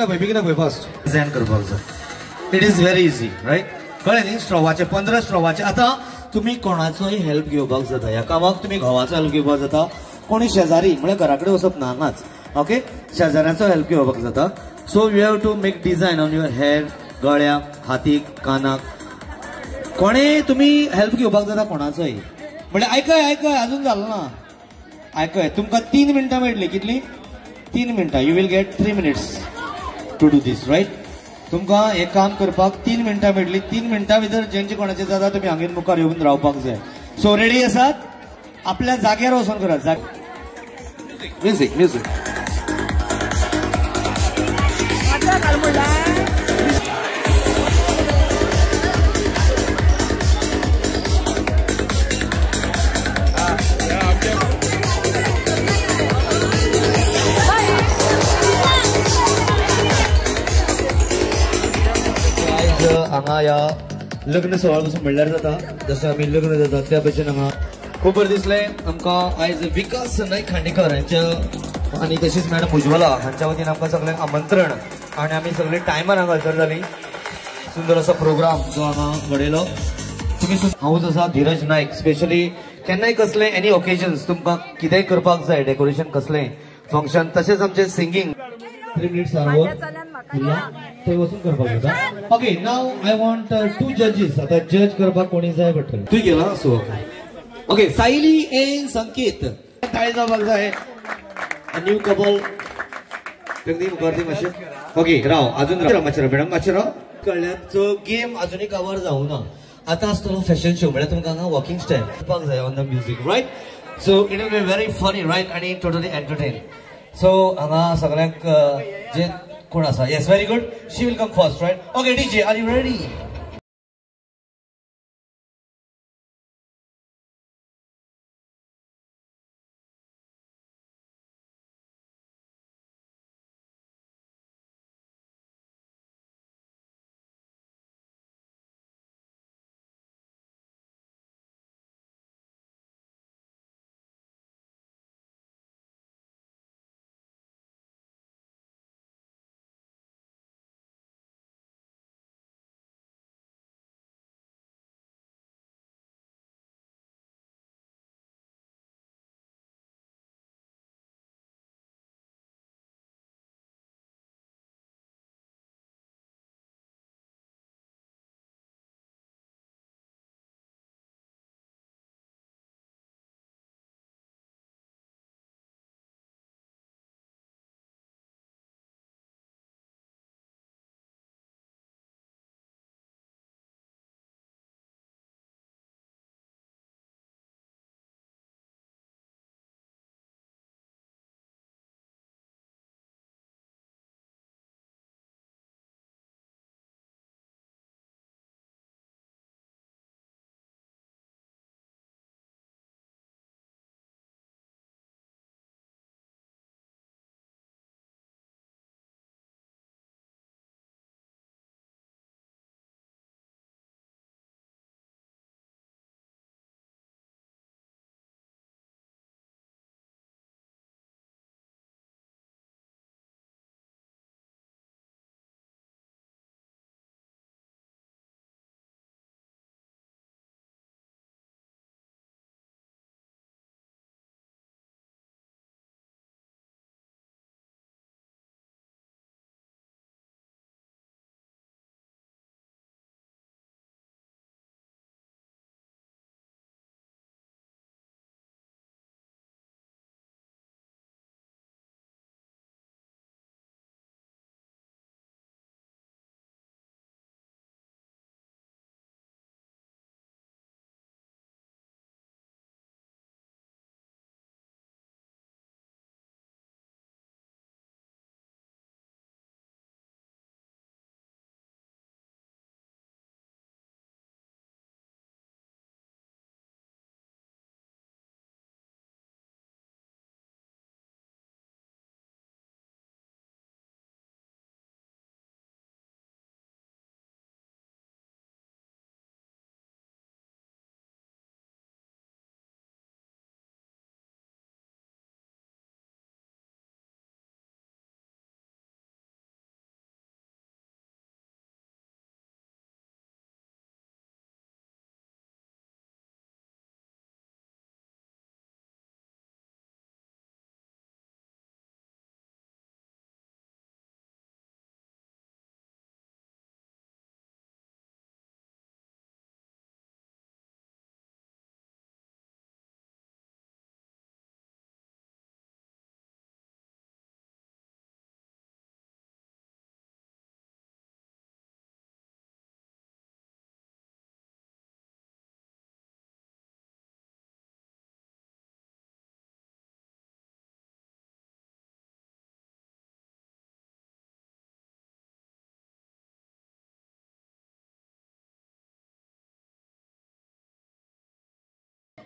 बिगिनर भाई फास्ट डिझाईन करपाक जाय it is very easy right कळ्ळें न्ही स्ट्रॉवाचे 15 स्ट्रॉवाचे आता तुम्ही कोणाचोय हेल्प घेवपाक जाता ह्या कामाक तुम्ही घोवाचो हेल्प घेवपाक जाता कोणी शेजारी म्हणजे घरा कडेन वचप नाच ओके शेजाऱ्याचो हेल्प घेवपाक जाता so you have to make design on your hair गळ्याक हातीक कानाक कोणे तुम्ही हेल्प घेवपाक जाता कोणाचोय म्हणजे आयकय अजून जालो ना आयकय तुमकां 3 मिनटां मेळटली कितली 3 मिनटां you will get 3 minutes to do this right तुमकां हे काम करपाक 3 मिनटां मेळटली 3 मिनटां भितर जेंचे कोणाचे जाता तुमी हांगेन मुखार येवन रावपाक जाय सो रेडी आसात आपल्या जाग्यार वचून करात म्युझिक म्युझिक हांगा या लग्न सोहळ्यापासून म्हणल्यार जाता जसं आमी लग्न जाता त्या भशेन हांगा खूब बरें दिसलें आमकां आयज विकास नायक खांडेकर हांच्या आनी तशीच मॅडम उज्वला हांच्या वतीन आमकां सगळ्यांक आमंत्रण आनी आमी सगळे टायमार हांगा हजर जालीं सुंदर असो प्रोग्राम जो हांगा घडयलो तुमी हांवूच आसा धीरज नायक स्पेशली केन्नाय कसलें एनी ओकेजन्स तुमकां कितेंय करपाक जाय डेकोरेशन कसलें फंक्शन तशेंच आमचें सिंगींग 3 मिनिट्स थंय वचून करपाक जाता ओके नाव आय वॉन्ट 2 जजीस आता जज करपाक कोणी जाय पडटलें तूं गेला सो ओके सायली एन संकेत ताय जावपाक जाय न्यू कपल दी मुखार दी मातशें ओके राव अजून मातशें मॅडम मातशें राव कळ्ळ्यात सो गेम अजुनूय कवर जावं ना आतां आसतलो फॅशन शो म्हळ्यार तुमकां हांगा वॉकिंग स्टायल करपाक जाय on the music right so it will be very funny right आनी टोटली एंटरटेन सो हांगा सगळ्यांक जे कोण आसा yes very good she will come first right okay DJ are you ready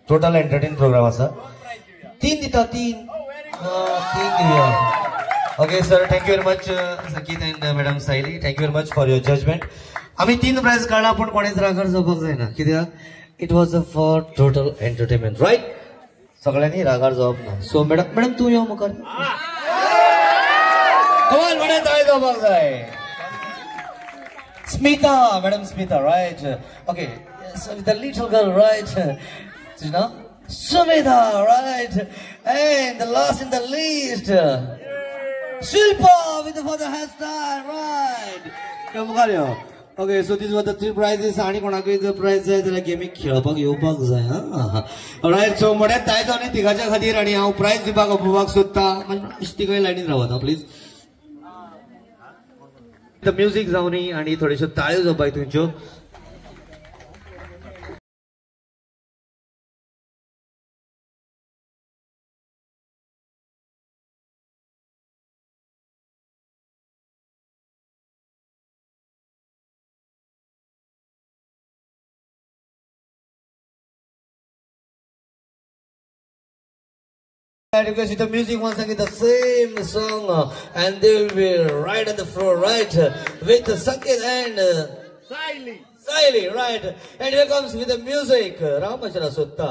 total entertain programme आसा 3 दिता 3 दिवया ओके sir thank you very much Sangeet and madam Sayali thank you very much for your judgement आम्ही 3 प्राइज काढला पण कोणीच रागार जावपाक जायना कित्याक it was for total entertainment right सगळ्यांनी रागार जावप ना सो मॅडम तू यो मुखार कमाल म्हणे ताळी जावपाक जाय Smita, Madam Smita, right? Okay, so the little girl, right? You know, Sumita, right? And the last in the list, Shilpa with the father hairstyle, right? Come on, okay, so these were the 3 prizes. आणि कोणाक जर price जाय जाल्यार गेमीक खेळपाक येवपाक जाय हा right so म्हळ्यार तायचो आनी तिगाच्या खातीर आनी हांव प्राइज दिवपाक अपोवपाक सोदतां तिगाय लायनीन रावता प्लीज The music जावनी आणि थोडेशो ताळ्यो जावपाक तुमच्यो Because the music once again the same song and they will be right at the floor right with Sankit and Saili right and here comes with the music Ramachara Sutta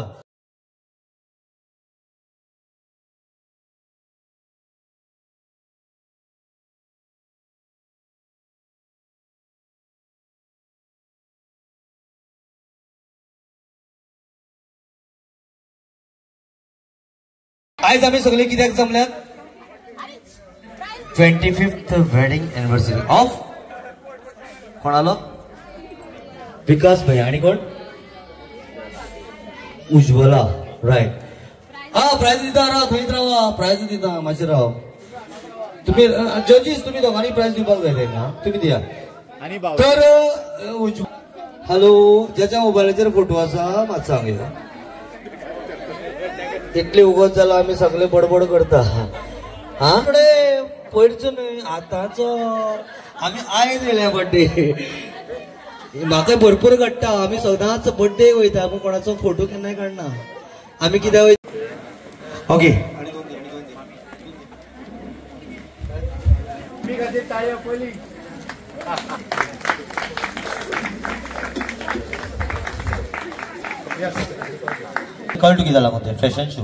आज आम्ही सगळे कित्याक जमल्यात 25th wedding anniversary of कोणालो विकास भाई आणि कोण Ujjwala right price दिता राव थंयच रावा price दिता मातशें राव तुम्ही जजीस तुम्ही दोघांनी प्राइज दिवपाक जाय तेंका तुम्ही दिया तर हॅलो ज्याच्या मोबायलाचेर फोटो आसा मात सांग इतले उगत जाला आम्ही सगळे बडबड करता हा पयरचो न्हय आतांचो आम्ही आयज येयल्या बर्थडे म्हाका भरपूर घडटा आम्ही सदांच बर्थडे वयता पूण कोणाचो फोटो केन्नाय काडना आम्ही कित्याक वयता ओके कळटू कितें जाला म्हणते फॅशन शो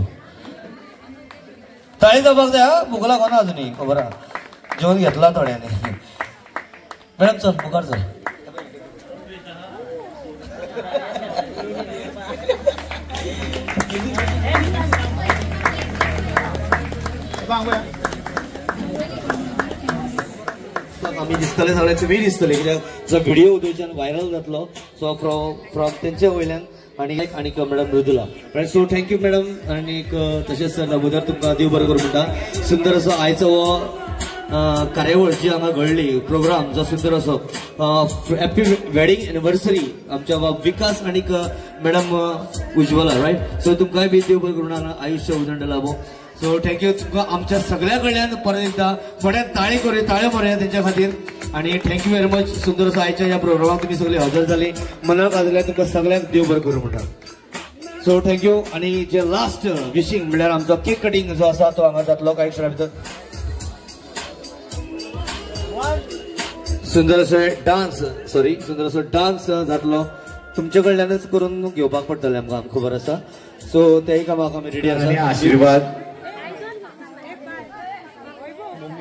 ताळी जावपाक जाय हा भूक लागना अजुनी खबर आहा जेवण घेतला थोड्यांनी मॅडम चल मुखार चल आमी दिसतले सगळे तुमी दिसतले कित्याक जो व्हिडिओ उदयच्यान व्हायरल जातलो सो फ्रॉम तेंच्या वयल्यान आणि madam Mridula right so thank you madam आणि तशेंच दामोदर तुमकां देव बरें करूं म्हणटा सुंदर असो आयचो हो कार्यावळ जी हांगा घडली प्रोग्राम जो सुंदर असो हॅपी वेडिंग एनिवर्सरी आमच्या विकास आणि मॅडम उज्ज्वला राईट सो तुमकांय बी देव बरें करूं आयुष्य उदंड लाभो सो थँक्यू तुमकां आमच्या सगळ्या कडल्यान परत एकदा थोड्या ताळ्यो मारया तेंच्या खातीर आणि थँक्यू व्हेरी मच सुंदर असो आयच्या ह्या प्रोग्रामाक तुम्ही सगळे हजर जाली मनाक आजल्यार तुमकां सगळ्यांक देव बरें करूं म्हणटा सो थँक्यू आणि जे लास्ट विशींग म्हणल्यार आमचो केक कटिंग जो आसा तो हांगा जातलो कांय क्षणा भितर सुंदर असो डान्स जातलो तुमचे कडल्यानच करून घेवपाक पडटलें आमकां खबर आसा सो तेय कामाक आमी रेडी आसा आशीर्वाद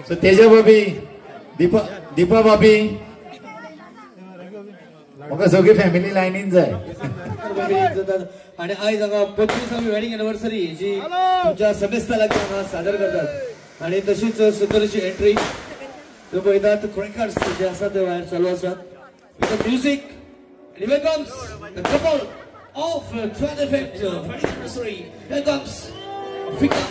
सो तेजा बाबी दीपा बाबी म्हाका सगळी फॅमिली लायनीन जाय आणि आयज हांगा 25वी वेडिंग एनिवर्सरी जी तुमच्या समेस्तालाक हांगा सादर करतात आणि तशीच सुंदर अशी एंट्री तुम्ही पळयतात क्रॅकर्स जे आसा ते भायर चालू आसात with music and here comes the couple of 25th wedding anniversary. Here comes Vikas.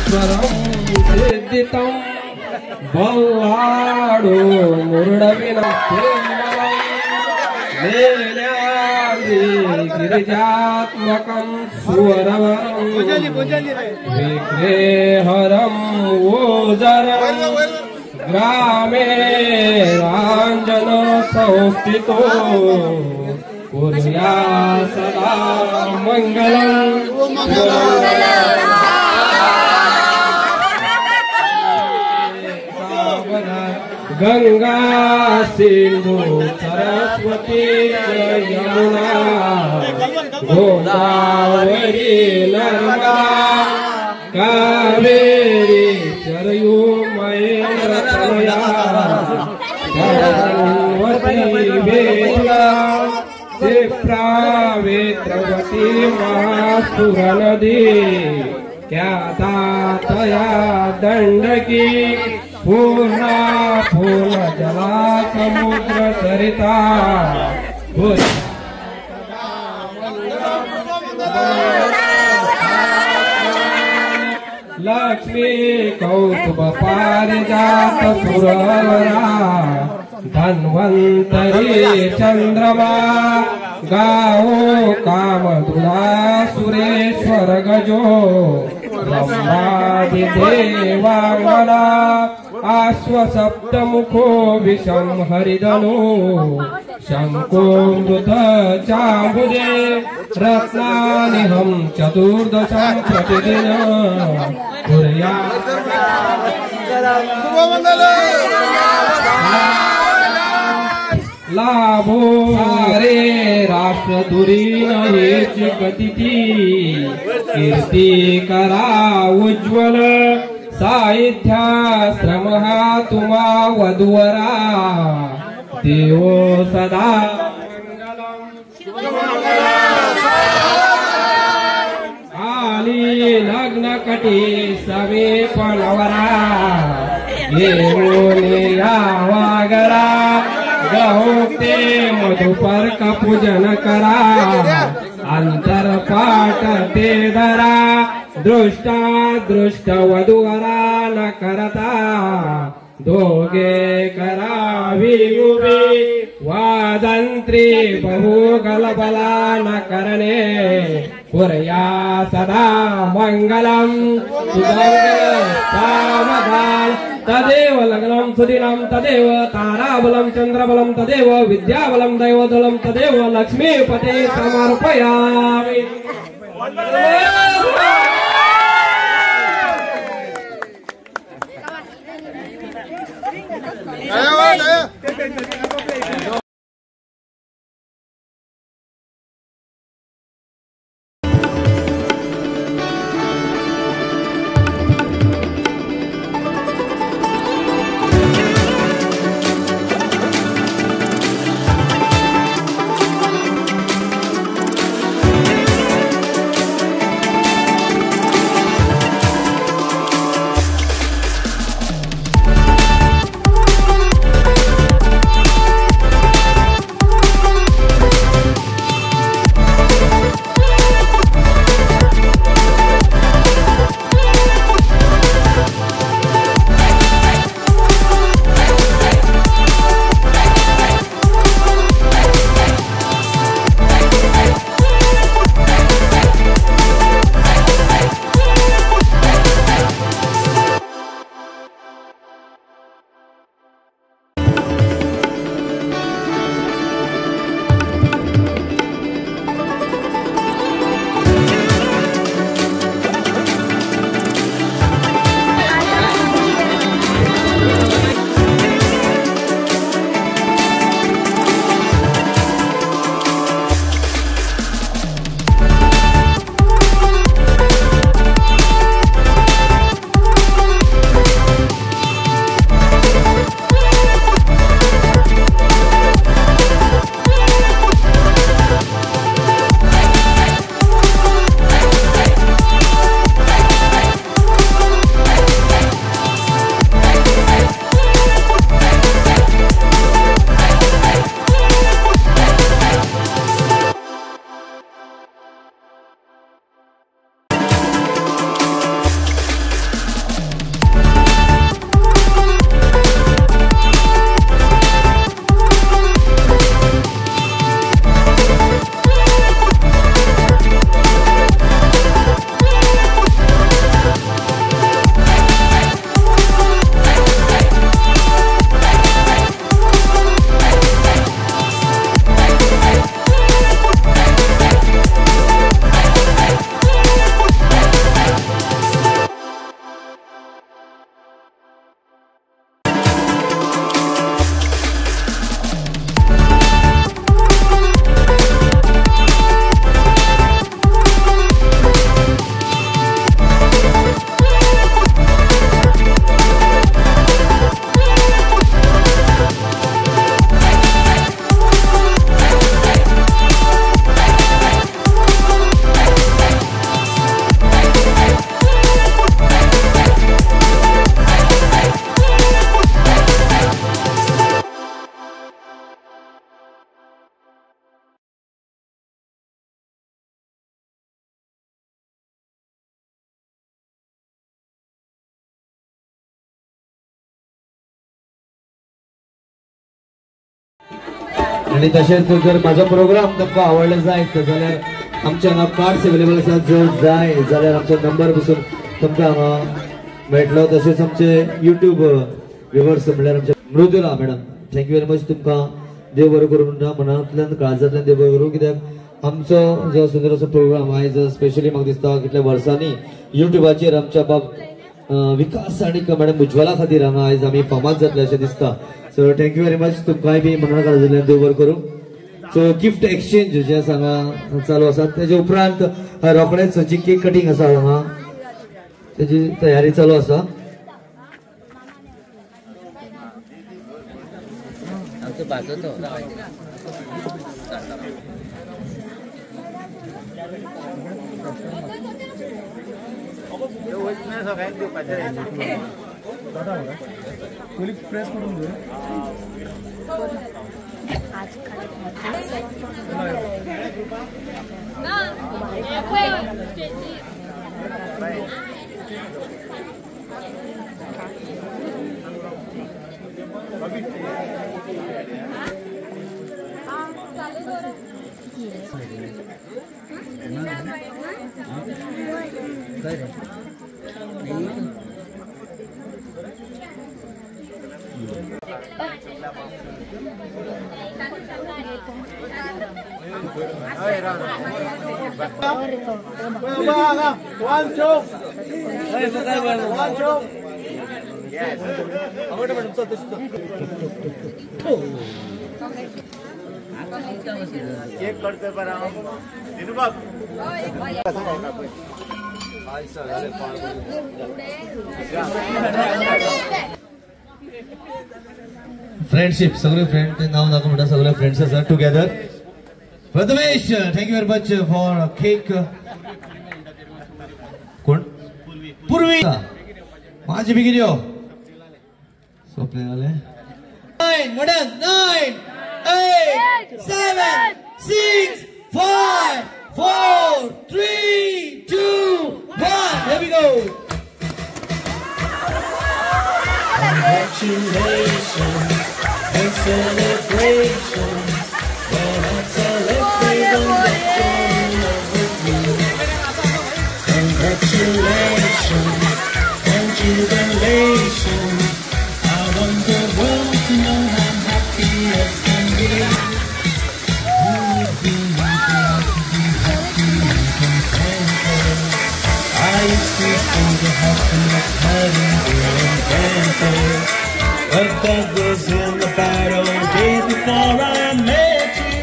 स्वरं सिद्धितं बल्लाडो मुरुडविनं गिरिजात्मकं सुवरवरं विग्रहरं ओजरं ग्रामे राञ्जन संस्थितो कुर्या सदा मङ्गलम् गंगा सिंधु सरस्वती यमुना गोदावरी नर्मदा कावेरी सरयू महेन्द्रतनया सरस्वती वेला क्षिप्रा वेत्रवती महासुर नदी ख्याता तया दंडकी पूर्णा पूर्ण जला समुद्र सरिता लक्ष्मी कौस्तुभ पारिजात सुरवरा धन्वंतरी चंद्रमा गाओ कामधुरा सुरेश्वर गजो ब्रह्मादि देवांगना आश्वसप्तमुखो विषम हरिधनु शंको मृत चाम्बुजे रत्नानिहं चतुर्दशं प्रतिदिन कुर्या लाभो सारे राष्ट्रधुरीन हेच गतिती कीर्ती करा उज्ज्वल साहित्याश्रम हा तुम्हा वधुवरा देवो सदा आली लग्न कटी समीपनवरा येऊन यावागरा गहोते मधुपर्क पूजन करा अंतरपाठ ते धरा दृष्टा दृष्ट वधूवरा न करता दोघे करावी उभी वाजंत्री बहुगलबला न करणे कुर्या सदा मंगलम सावधान तदेव लग्नं सुदिनं तदेव ताराबलं चंद्रबलं तदेव विद्याबलं दैवदलं तदेव लक्ष्मीपते समर्पयामि। आणि तशेंच जर माझो प्रोग्राम तुमकां आवडलो जायत जाल्यार आमच्या हांगा कार्ड्स अवेलेबल आसात. जर जाय जाल्यार आमचो नंबर बसून तुमकां हांगा मेळटलो. तशेंच आमचे युट्यूब व्ह्युअर्स म्हणल्यार आमचे Mridula madam, thank you very much. तुमकां देव बरो करूं म्हणटा मनांतल्यान काळजांतल्यान देव बरो करूं. कित्याक आमचो जो सुंदर असो प्रोग्राम आयज स्पेशली म्हाका दिसता कितल्या वर्सांनी युट्यूबाचेर आमच्या बाब विकास आणि मॅडम उज्ज्वला खातीर हांगा आयज आमी फामाद जातले अशें दिसता. So thank you very much. तुमकांय बी मना काळजांतल्यान देव बरो करूं. सो गिफ्ट एक्सचेंज जे आसा हांगा चालू आसा. तेजे उपरांत रोखडेच जी केक कटिंग आसा हांगा तेजी तयारी चालू आसा. प्रेस करून दे. फ्रेंडशिप सगळे फ्रेंड ते नाव नाका म्हणटा सगळे फ्रेंड्स आसा together. Prathamesh thank you very much for cake. कोण पूर्वी माझे बेगीन यो सोपले वाले 9 modern 9 8 7 6 5 4 3 2 1 here we go. Congratulations and celebrations when I tell everyone that you're in love with me. Congratulations and jubilations. I want the world to know I'm happy as can be. You've been I used to think it happened like having been invented. But that was in the bad old days before I met you.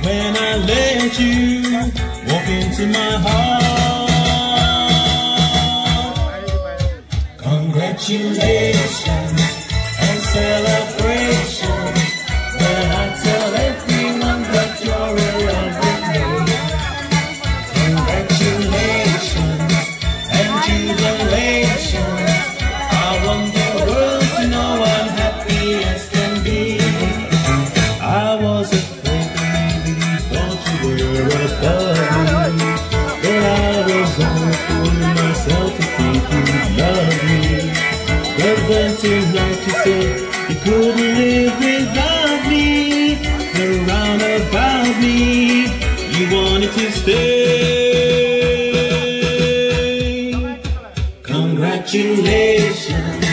When I let you walk into my heart. Congratulations and celebrations when I tell everyone that you're in love with me. Congratulations and jubilations. I want the world to know I'm happy as can be. I was afraid that maybe you thought you were above me, but I was only fooling myself to think you'd love me. But then tonight you said you couldn't live without me. Around about me, you wanted to stay. Congratulations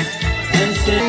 and say.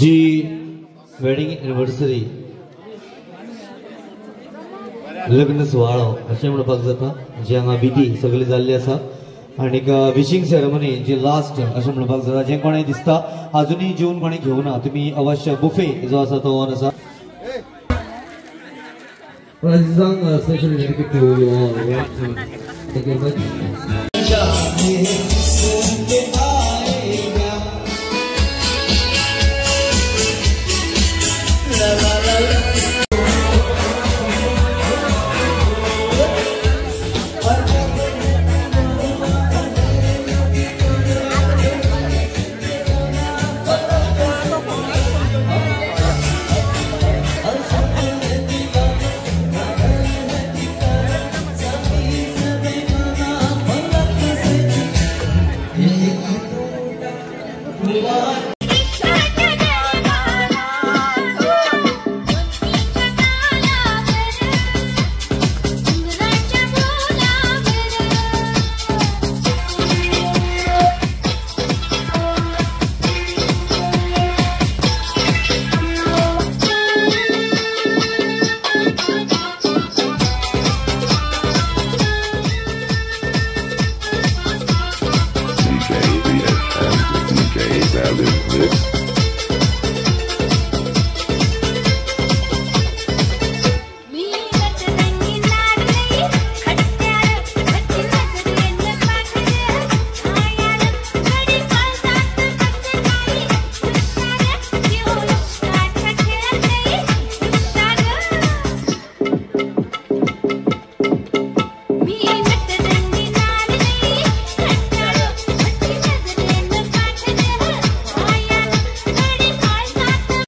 जी wedding anniversary लग्न सुवाळो अशें म्हणपाक जाता जी हांगा विधी सगळी जाल्ली आसा आनीक विशिंग सेरेमनी जी लास्ट अशें म्हणपाक जाता जे कोणें दिसता अजुनूय जेवन कोणें घेवना तुमी अवश्य बुफे जो आसा तो ऑन आसा Well, this song especially dedicated to you all. Thank you very much.